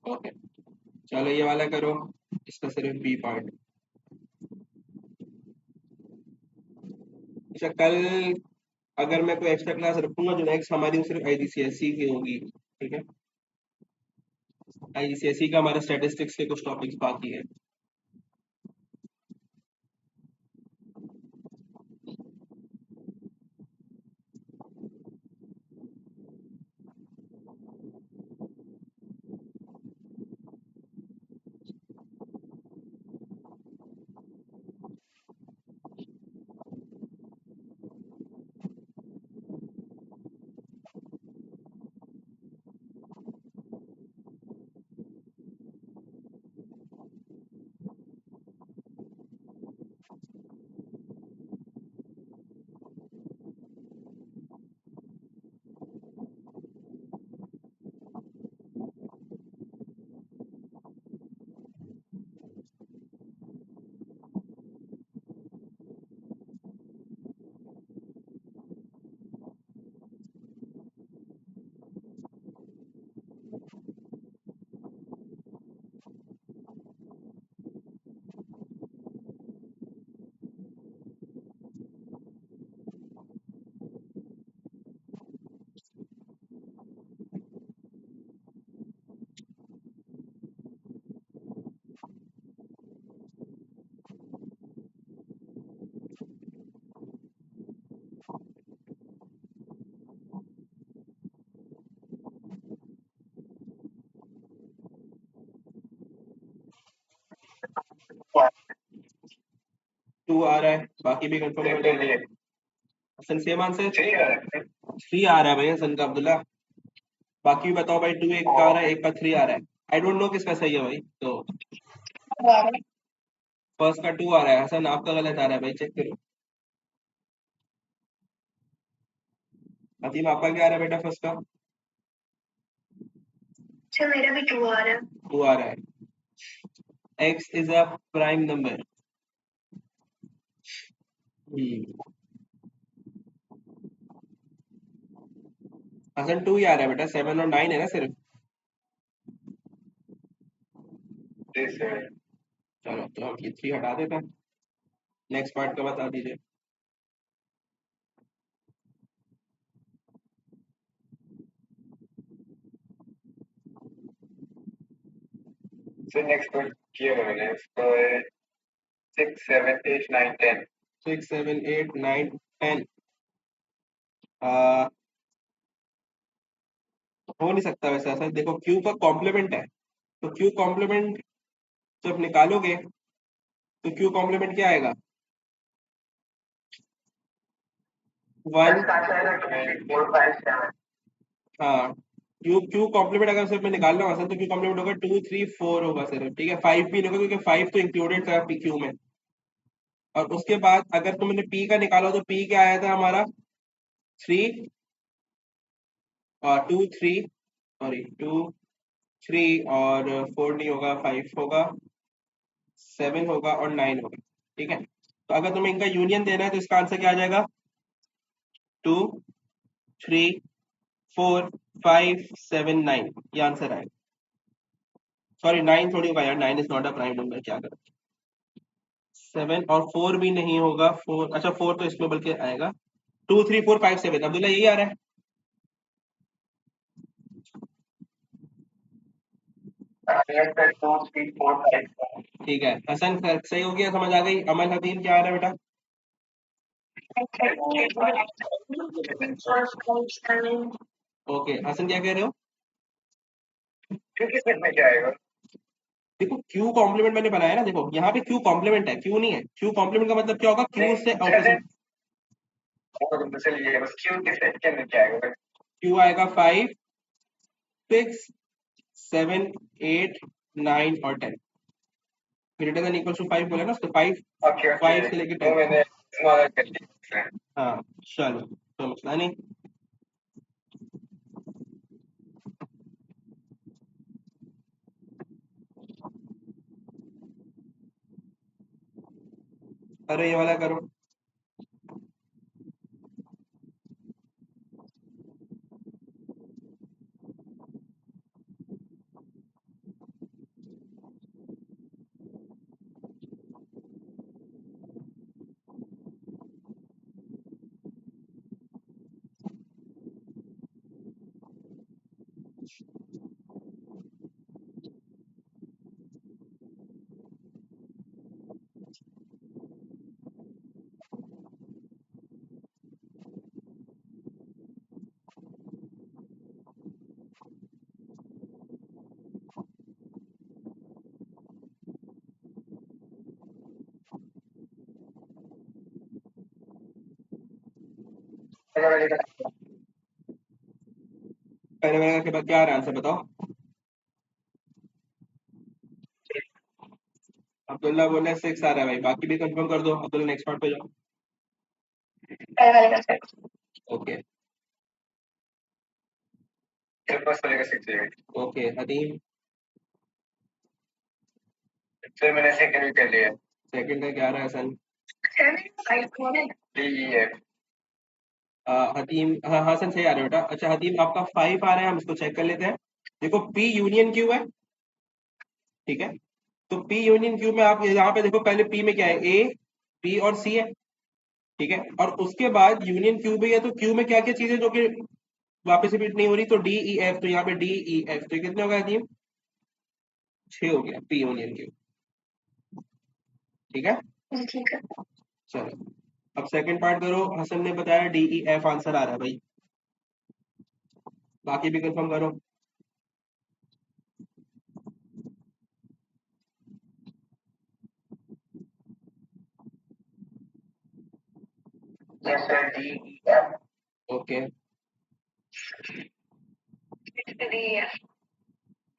ओके चलो ये वाला करो, इसका सिर्फ बी पार्ट। अच्छा कल अगर मैं कोई एक्स्ट्रा क्लास रखूंगा जो नेक्स्ट हमारी सिर्फ आईजीसीएसई की होगी, ठीक है। आईजीसीएसई का हमारा स्टैटिस्टिक्स के कुछ टॉपिक्स बाकी है। टू आ रहा है, बाकी भी कंफर्म कर दो। हसन सेम आंसर 3 आ रहा है भाई हसन का अब्दुल्ला। बाकी भी बताओ भाई, 2 एक का आ रहा है, एक का 3 आ रहा है। आई डोंट नो किसका सही है भाई, तो फर्स्ट का 2 आ रहा है हसन, आपका गलत आ रहा है भाई, चेक करो। हतीम आपका क्या आ रहा है बेटा फर्स्ट का? अच्छा मेरा भी 2 आ रहा है। 2 आ रहा है। x is a prime number. Hasan 2 ही आ रहा है बेटा, 7 और 9 है ना सिर्फ। चलो तो हम ये 3 हटा देते हैं, नेक्स्ट पार्ट का बता दीजिए। So next one here is for 6, 7, 8, 9, 10. 6 7 8 9 10 हो नहीं सकता वैसे ऐसा। देखो क्यू का कॉम्प्लीमेंट है, तो क्यू कॉम्प्लीमेंट जब निकालोगे तो क्यू कॉम्प्लीमेंट क्या आएगा? 1। 4, 5, 7. हाँ क्यू क्यू कॉम्प्लीमेंट अगर सिर्फ मैं निकालना होगा तो क्यू कॉम्प्लीमेंट होगा 2 3 4 होगा सिर्फ, ठीक है। 5 भी नहीं होगा क्योंकि 5 तो इंक्लूडेड था क्यू में। और उसके बाद अगर तुमने पी का निकाला तो पी क्या आया था हमारा 3 और 2 3 सॉरी 2 3 और 4 नहीं होगा 5 होगा 7 होगा और 9 होगा। ठीक है, तो अगर तुम्हें इनका यूनियन देना है तो इसका आंसर क्या आ जाएगा 2 3 4 5 7 9, ये आंसर आएगा। सॉरी 9 थोड़ी होगा यार, 9 is not a prime number, क्या करें। 7 और 4 भी नहीं होगा, 4 अच्छा 4 तो इसमें बल्कि आएगा 2 3 4 5 7, अब्दुल्ला यही आ रहा है। Yes, sir. 2, 3, 4, 5. ठीक है हसन, सही हो गया, समझ आ गई। अमल हदीम क्या आ रहा है बेटा? ओके हसन क्या कह रहे हो? क्यों किस में क्या आएगा? देखो क्यू कॉम्प्लीमेंट मैंने बनाया ना, देखो यहाँ पे क्यू कॉम्प्लीमेंट है, क्यू नहीं है। क्यू कॉम्प्लीमेंट का मतलब क्या होगा, क्यू से ऑपोजिट। तो चलिए बस क्यों किस सेट के अंदर क्या आएगा? क्यू आएगा 5 6 7 8 9 और 10। ग्रेटर देन इक्वल टू 5 बोले ना, उसको 5 ओके 5 से लेके तो 10। मैंने स्मॉलर कर लिया। हाँ चलो, तो मसला नहीं। अरे ये वाला करो। पहले वाले के बाद क्या आ रहा है आंसर बताओ। अब्दुल्ला बोले 6 आ रहा है भाई, बाकी भी कंफर्म कर दो। अब्दुल्ला नेक्स्ट पार्ट पे जाओ। ओके ओके हदीम, सर मैंने सेकंड भी कर लिया। सेकंड का क्या आ रहा है हसन? DEF। हदीम, हाँ हसन सही आ रहा है बेटा। अच्छा हदीम आपका 5 आ रहा है, हम इसको चेक कर लेते हैं। देखो पी यूनियन क्यू है, ठीक है। तो पी यूनियन क्यू में आप यहाँ पे देखो, पहले पी में क्या है, ए पी और सी है, ठीक है। और उसके बाद यूनियन क्यू भी है, तो क्यू में क्या क्या चीजें जो कि वापस रिपीट नहीं हो रही, तो डी ई एफ, तो यहाँ पे डी ई एफ, तो ये कितने हो गए हदीम? 6 हो गया पी यूनियन क्यू, ठीक है। ठीक है। चलो अब सेकंड पार्ट करो। हसन ने बताया डी ई एफ आंसर आ रहा है भाई, बाकी भी कंफर्म करो। Yes, sir. DEF। Okay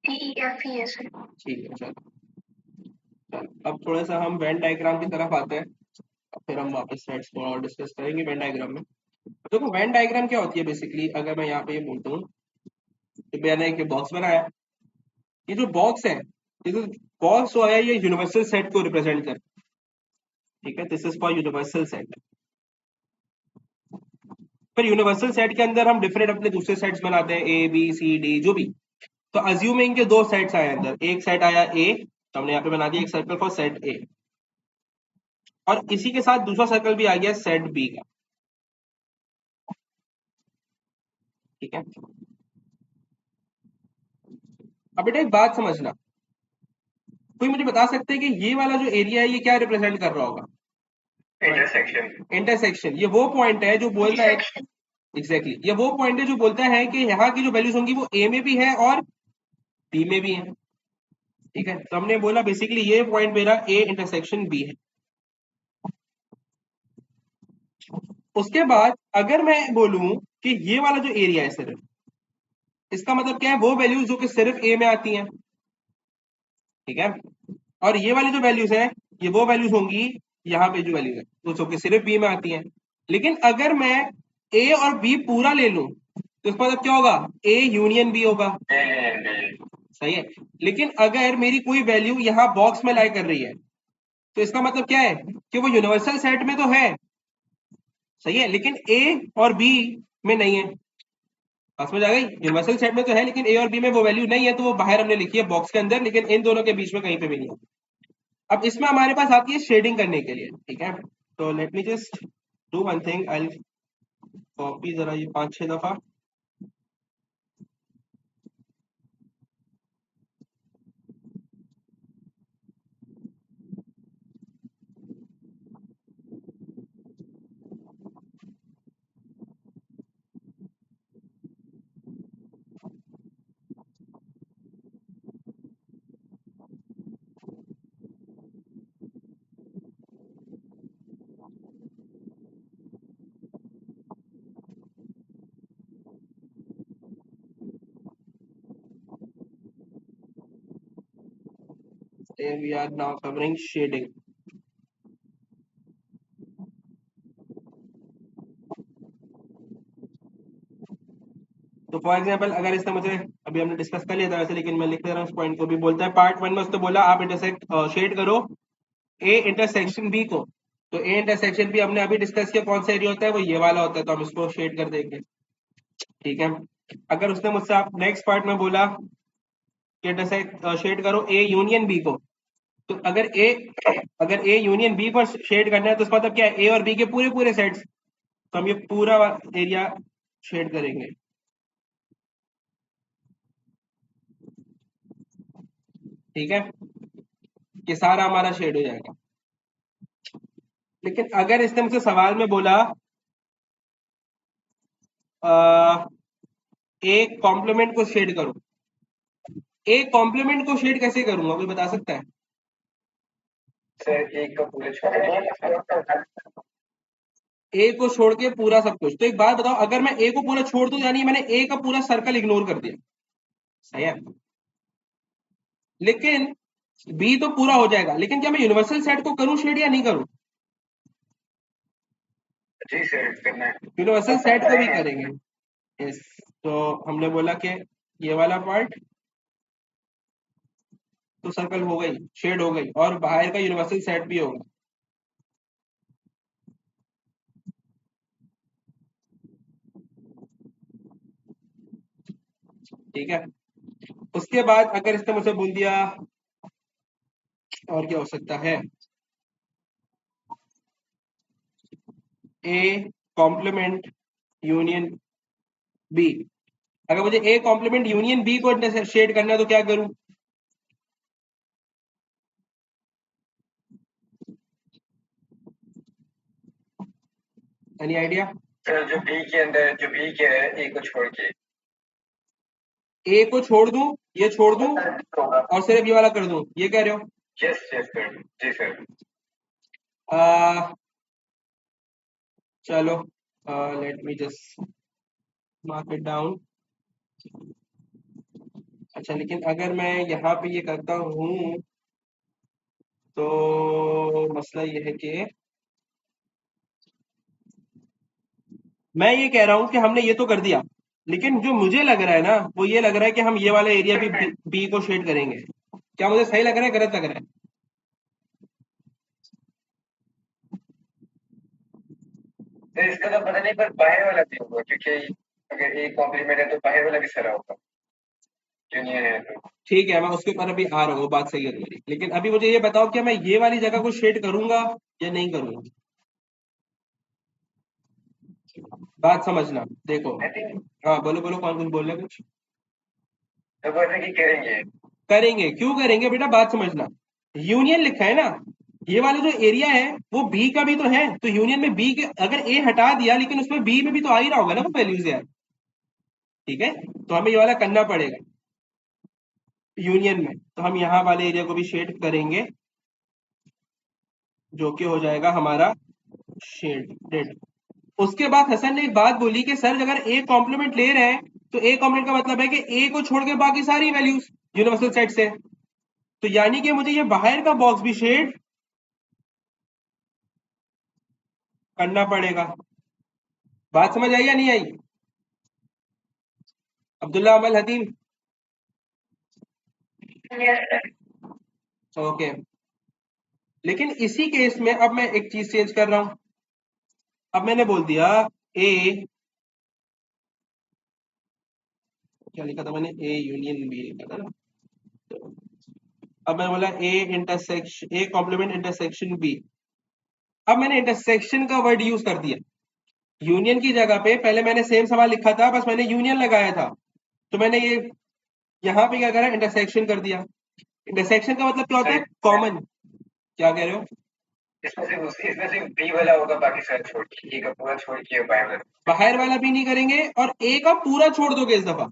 DEF ही है सर। ठीक है चलो। चलो अब थोड़ा सा हम वेन डायग्राम की तरफ आते हैं, फिर हम वापस सेट्स को और डिस्कस करेंगे वेन डायग्राम में। देखो वेन डायग्राम क्या होती है बेसिकली, अगर मैं यहाँ पे ये बोलता हूँ तो मैंने एक बॉक्स बनाया। ये जो बॉक्स है, ये जो बॉक्स जो है, ये यूनिवर्सल सेट को रिप्रेजेंट कर, ठीक है। This is for universal set. फिर यूनिवर्सल सेट के अंदर हम डिफरेंट अपने दूसरे सेट्स बनाते हैं, ए बी सी डी जो भी। तो अज्यूमिंग के दो सेट्स आए अंदर, एक सेट आया ए, तो हमने यहाँ पे बना दिया एक सर्कल फॉर सेट ए, और इसी के साथ दूसरा सर्कल भी आ गया सेट बी का, ठीक है। अब बेटा एक बात समझना, कोई मुझे बता सकते हैं कि ये वाला जो एरिया है ये क्या रिप्रेजेंट कर रहा होगा? इंटरसेक्शन। इंटरसेक्शन, ये वो पॉइंट है जो बोलता है एग्जैक्टली ये वो पॉइंट है जो बोलता है कि यहाँ की जो वैल्यूज होंगी वो ए में भी है और बी में भी है, ठीक है। तो हमने बोला बेसिकली ये पॉइंट मेरा ए इंटरसेक्शन बी है। उसके बाद अगर मैं बोलूं कि ये वाला जो एरिया है सिर्फ, इसका मतलब क्या है, वो वैल्यूज जो कि सिर्फ ए में आती हैं, ठीक है। और ये वाली जो वैल्यूज है, ये वो वैल्यूज होंगी, यहाँ पे जो वैल्यू है वो जो कि सिर्फ बी में आती है। लेकिन अगर मैं ए और बी पूरा ले लूं तो इसका मतलब क्या होगा, ए यूनियन बी होगा, सही है। लेकिन अगर मेरी कोई वैल्यू यहाँ बॉक्स में लाई कर रही है तो इसका मतलब क्या है कि वो यूनिवर्सल सेट में तो है, सही है, लेकिन ए और बी में नहीं है। बात समझ आ गई, यूनिवर्सल सेट में तो है लेकिन ए और बी में वो वैल्यू नहीं है, तो वो बाहर हमने लिखी है बॉक्स के अंदर, लेकिन इन दोनों के बीच में कहीं पे भी नहीं है। अब इसमें हमारे पास आती है शेडिंग करने के लिए, ठीक है। तो let me just do one thing, I copy जरा ये 5-6 दफा। We are now covering shading. तो फॉर एग्जाम्पल अगर इसने मुझे, अभी हमने डिस्कस कर लिया था वैसे, लेकिन मैं लिख दे रहा हूँ इस पॉइंट को भी, बोलता है पार्ट 1 में उसने बोला आप इंटरसेक्ट शेड करो ए इंटरसेक्शन बी को। तो ए इंटरसेक्शन बी हमने अभी डिस्कस किया कौन सा एरिया होता है, वो ये वाला होता है, तो हम इसको शेड कर देंगे, ठीक है। अगर उसने मुझसे आप नेक्स्ट पार्ट में बोला कि इंटरसेक्ट शेड करो ए यूनियन बी को, तो अगर ए यूनियन बी पर शेड करना है तो उसका मतलब क्या है, ए और बी के पूरे पूरे सेट्स, तो हम ये पूरा एरिया शेड करेंगे, ठीक है, ये सारा हमारा शेड हो जाएगा। लेकिन अगर इसने मुझसे सवाल में बोला एक कॉम्प्लीमेंट को शेड करो, एक कॉम्प्लीमेंट को शेड कैसे करूंगा, कोई बता सकता है? सर एक का पूरे छोड़ ए को छोड़ के पूरा सब कुछ, तो एक बात बताओ, अगर मैं ए को पूरा छोड़ दूं यानी मैंने ए का पूरा सर्कल इग्नोर कर दिया, सही है। लेकिन बी तो पूरा हो जाएगा, लेकिन क्या मैं यूनिवर्सल सेट को करूं शेड या नहीं करूं? जी सर करना है। यूनिवर्सल सेट को भी करेंगे, यस। तो हमने बोला कि ये वाला पार्ट तो सर्कल हो गई, शेड हो गई, और बाहर का यूनिवर्सल सेट भी होगा, ठीक है। उसके बाद अगर इसने मुझे बोल दिया और क्या हो सकता है, ए कॉम्प्लीमेंट यूनियन बी, अगर मुझे ए कॉम्प्लीमेंट यूनियन बी को शेड करना है तो क्या करूं? Any idea? सर जो बी के अंदर जो बी के है ए को छोड़ के, ए को छोड़ दूं, ये छोड़ दूं और सिर्फ ये वाला कर दूं, ये कह रहे हो? यस यस सर, जी सर। आ, चलो let me just mark it down. अच्छा, लेकिन अगर मैं यहाँ पे ये करता हूँ तो मसला ये है कि मैं ये कह रहा हूँ कि हमने ये तो कर दिया, लेकिन जो मुझे लग रहा है ना वो ये लग रहा है कि हम ये वाला एरिया भी बी को शेड करेंगे। क्या मुझे सही लग रहा है, गलत लग रहा है? सर इसका तो पता नहीं, पर बाहर वाला भी होगा, क्योंकि अगर ए कॉम्प्लीमेंट है तो बाहर वाला भी सारा होगा, यूनियन है तो। ठीक है, मैं उसके ऊपर अभी आ रहा हूँ, वो बात सही है मेरी, लेकिन अभी मुझे ये बताओ कि मैं ये वाली जगह को शेड करूंगा या नहीं करूंगा, बात समझना, देखो। आई थिंक हाँ बोलो बोलो, कौन कुछ बोल रहे हैं कुछ? तो बोल रहे कि करेंगे। करेंगे, क्यों करेंगे बेटा, बात समझना। यूनियन लिखा है ना, ये वाला जो एरिया है वो बी का भी तो है, तो यूनियन में बी के अगर ए हटा दिया लेकिन उसमें बी में भी तो आ ही रहा होगा ना वो वैल्यूज यार, ठीक है। तो हमें ये वाला करना पड़ेगा यूनियन में, तो हम यहाँ वाले एरिया को भी शेड करेंगे जो कि हो जाएगा हमारा शेडेड। उसके बाद हसन ने एक बात बोली कि सर अगर ए कॉम्प्लीमेंट ले रहे हैं तो ए कॉम्प्लीमेंट का मतलब है कि ए को छोड़ के बाकी सारी वैल्यूज यूनिवर्सल सेट से, तो यानी कि मुझे ये बाहर का बॉक्स भी शेड करना पड़ेगा। बात समझ आई या नहीं आई? अब्दुल्ला अमल हदीम। ओके। लेकिन इसी केस में अब मैं एक चीज चेंज कर रहा हूं। अब मैंने बोल दिया ए, क्या लिखा था मैंने, ए यूनियन बी लिखा था ना। तो अब मैंने बोला A intersection, A complement intersection B. अब मैंने इंटरसेक्शन का वर्ड यूज कर दिया। यूनियन की जगह पे पहले मैंने सेम सवाल लिखा था, बस मैंने यूनियन लगाया था। तो मैंने ये यहाँ पे क्या करा, इंटरसेक्शन कर दिया। इंटरसेक्शन का मतलब क्या होता है, सर कॉमन। क्या कह रहे हो? इसमें सिर्फ बी वाला होगा, बाकी सारे छोड़ के, ए का पूरा छोड़ के बाय वाला। बाहर वाला भी नहीं करेंगे और ए का पूरा छोड़ दोगे इस दफा।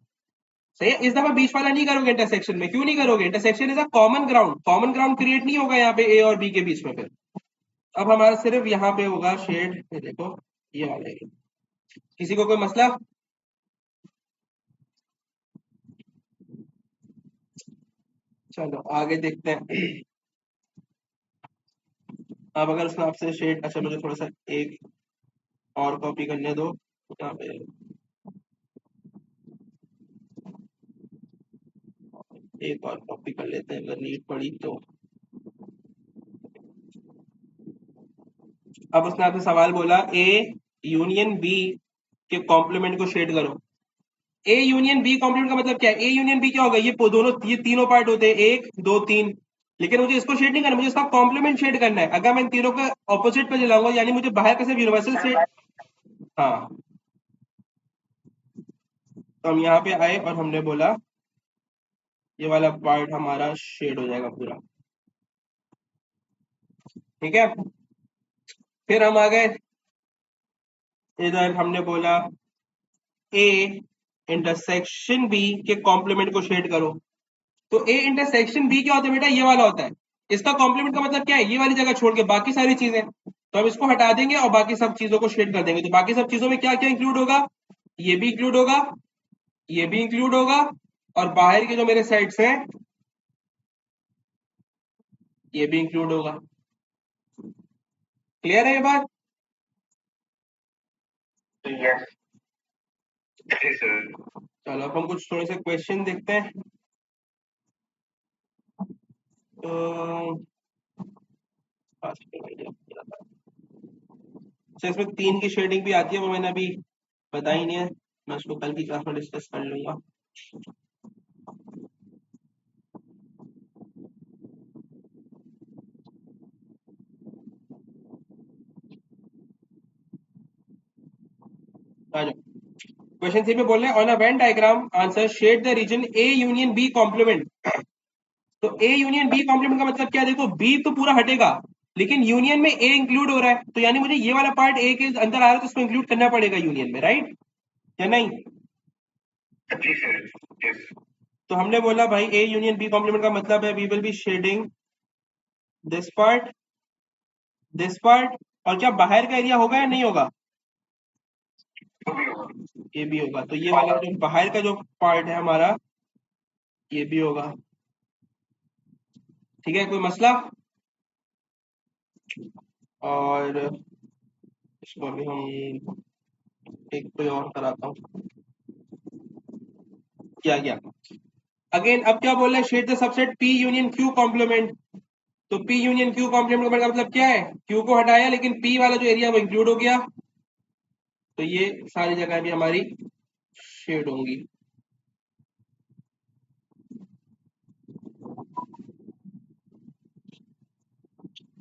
सही है, इस दफा बीच वाला नहीं करोगे इंटरसेक्शन में। क्यों नहीं करोगे? Intersection is a common ground, common ground create नहीं होगा यहाँ पे ए और बी के बीच में फिर। अब हमारा सिर्फ यहाँ पे होगा शेड, ये देखो ये वाला है। किसी को कोई मसला? चलो आगे देखते हैं। अब अगर उसने आपसे शेड, अच्छा मुझे थोड़ा सा एक और कॉपी करने दो यहाँ पे, एक और कॉपी कर लेते हैं अगर नीड पड़ी तो। अब उसने आपसे सवाल बोला ए यूनियन बी के कॉम्प्लीमेंट को शेड करो। ए यूनियन बी कॉम्प्लीमेंट का मतलब क्या है? ए यूनियन बी क्या होगा, ये दोनों, ये तीनों पार्ट होते हैं, एक दो तीन। लेकिन मुझे इसको शेड नहीं करना, मुझे इसका कॉम्प्लीमेंट शेड करना है। अगर मैं इन तीनों का ऑपोजिट पे चलाऊंगा, यानी मुझे बाहर का सिर्फ यूनिवर्सल शेड। हाँ, तो हम यहाँ पे आए और हमने बोला ये वाला पार्ट हमारा शेड हो जाएगा पूरा। ठीक है, फिर हम आ गए इधर, हमने बोला ए इंटरसेक्शन बी के कॉम्प्लीमेंट को शेड करो। तो ए इंटरसेक्शन बी क्या होता है बेटा, ये वाला होता है। इसका कॉम्प्लीमेंट का मतलब क्या है, ये वाली जगह छोड़ के बाकी सारी चीजें। तो हम इसको हटा देंगे और बाकी सब चीजों को शेड कर देंगे। तो बाकी सब चीजों में क्या क्या इंक्लूड होगा, ये भी इंक्लूड होगा, ये भी इंक्लूड होगा, और बाहर के जो मेरे साइड्स हैं ये भी इंक्लूड होगा। क्लियर है ये बात? Yes sir. चलो अब हम कुछ थोड़े से क्वेश्चन देखते हैं। तो अच्छा, इसमें तीन की शेडिंग भी आती है, वो मैंने अभी बताई नहीं है, मैं उसको कल की क्लास में डिस्कस कर लूंगा। क्वेश्चन सी में बोल रहे हैं on a Venn diagram answer shade the region A union B complement. तो ए यूनियन बी कॉम्प्लीमेंट का मतलब क्या है, देखो बी तो पूरा हटेगा, लेकिन यूनियन में ए इंक्लूड हो रहा है, तो यानी मुझे ये वाला पार्ट ए के अंदर आ रहा है, तो उसको इंक्लूड करना पड़ेगा यूनियन में, राइट या नहीं? जी सर। यस। तो हमने बोला भाई ए यूनियन बी कॉम्प्लीमेंट का मतलब है we will be shading this part, और क्या बाहर का एरिया होगा या नहीं होगा? वो भी होगा। ये भी होगा। तो ये वाला जो बाहर का जो पार्ट है हमारा, ये भी होगा। ठीक है, कोई मसला? और इसको अभी हम एक कोई और कराता हूँ। क्या गया अगेन, अब क्या बोल रहे हैं, shade the subset P union Q complement. तो पी यूनियन क्यू कॉम्प्लीमेंट का मतलब क्या है, क्यू को हटाया लेकिन पी वाला जो एरिया वो इंक्लूड हो गया। तो ये सारी जगह भी हमारी शेड होंगी।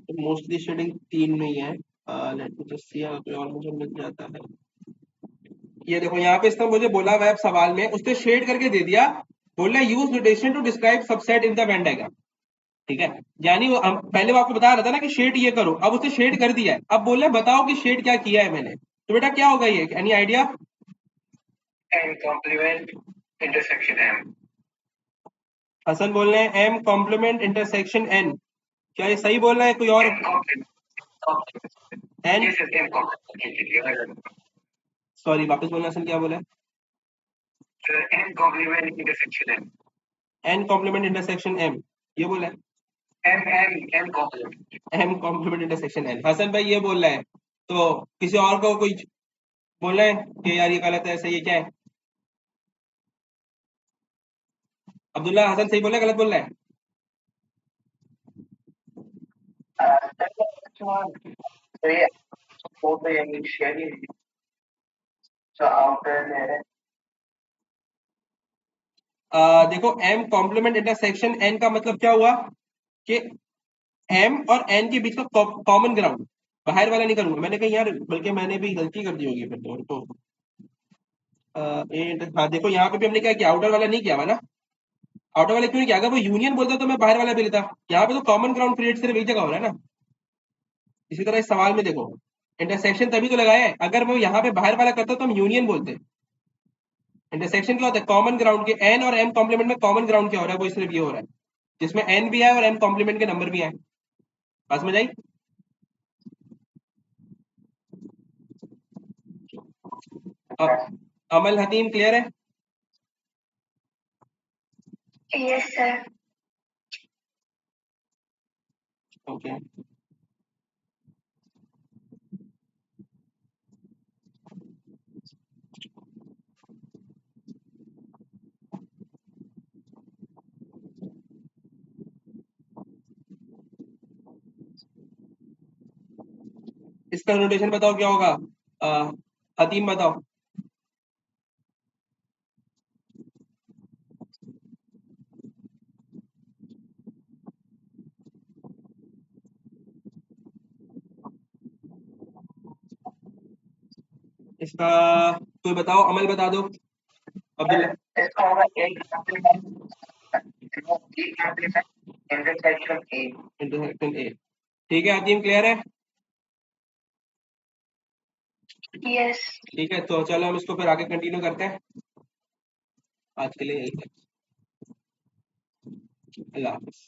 तो मोस्टली शेडिंग तीन में ही है। लेट मी जस्ट सी अगर कोई और मुझे मिल जाता है। ये देखो यहाँ पे इसने मुझे बोला हुआ है सवाल में, उसने शेड करके दे दिया, बोल रहा है use notation to describe subset in the Venn diagram. ठीक है, यानी वो पहले वो आपको बता रहा था ना कि शेड ये करो, अब उसने शेड कर दिया है, अब बोल रहा है बताओ कि शेड क्या किया है मैंने। तो बेटा क्या होगा ये, any idea? M complement intersection M. Hasan बोल रहे हैं एम कॉम्प्लीमेंट इंटरसेक्शन एन। क्या ये सही बोल रहा है कोई और? M complement. N, yes sir, M complement. Sorry वापस बोलना, हसन क्या बोला? Sir M complement intersection M. N complement intersection M, ये बोला है। M M M complement. M complement intersection N, Hasan भाई ये बोल रहा है। तो किसी और को कोई बोल रहे हैं कि यार ये गलत है, सही है, क्या है? अब्दुल्ला हसन सही बोल रहा है, गलत बोल रहा है? तो ये फोटो ये share he so out there देखो, एम कॉम्प्लीमेंट इंटरसेक्शन एन का मतलब क्या हुआ कि एम और एन के बीच का कॉमन ग्राउंड, बाहर वाला नहीं करूंगा मैंने कहीं यार, बल्कि मैंने भी गलती कर दी होगी फिर तो हाँ देखो, यहाँ पे भी हमने क्या किया, आउटर वाला नहीं किया हुआ ना। आउटर वाला क्यों नहीं किया? अगर वो यूनियन बोलता तो मैं बाहर वाला भी लेता। यहाँ पे तो कॉमन ग्राउंड क्रिएट सिर्फ एक जगह हो रहा है ना। इसी तरह इस सवाल में देखो, इंटरसेक्शन तभी तो लगाया है, अगर वो यहाँ पे बाहर वाला करता तो हम यूनियन बोलते। इंटरसेक्शन क्या होता है? कॉमन ग्राउंड के एन और एम कॉम्प्लीमेंट में कॉमन ग्राउंड क्या हो रहा है, वो सिर्फ ये हो रहा है जिसमें एन भी है और एम कॉम्प्लीमेंट के नंबर भी है। पास में जाई। अब अमल हतीम क्लियर है? Yes sir okay. इसका नोटेशन बताओ क्या होगा? अ, हतीम बताओ। इसका कोई बताओ, अमल बता दो। अब्दुल्ला। इसका होगा एक इंटरसेक्शन ए इंटरसेक्शन ए। ठीक है हतीम, क्लियर है? यस ठीक है, तो चलो हम इसको फिर आगे कंटिन्यू करते हैं। आज के लिए यही है। अल्लाह हाफिज।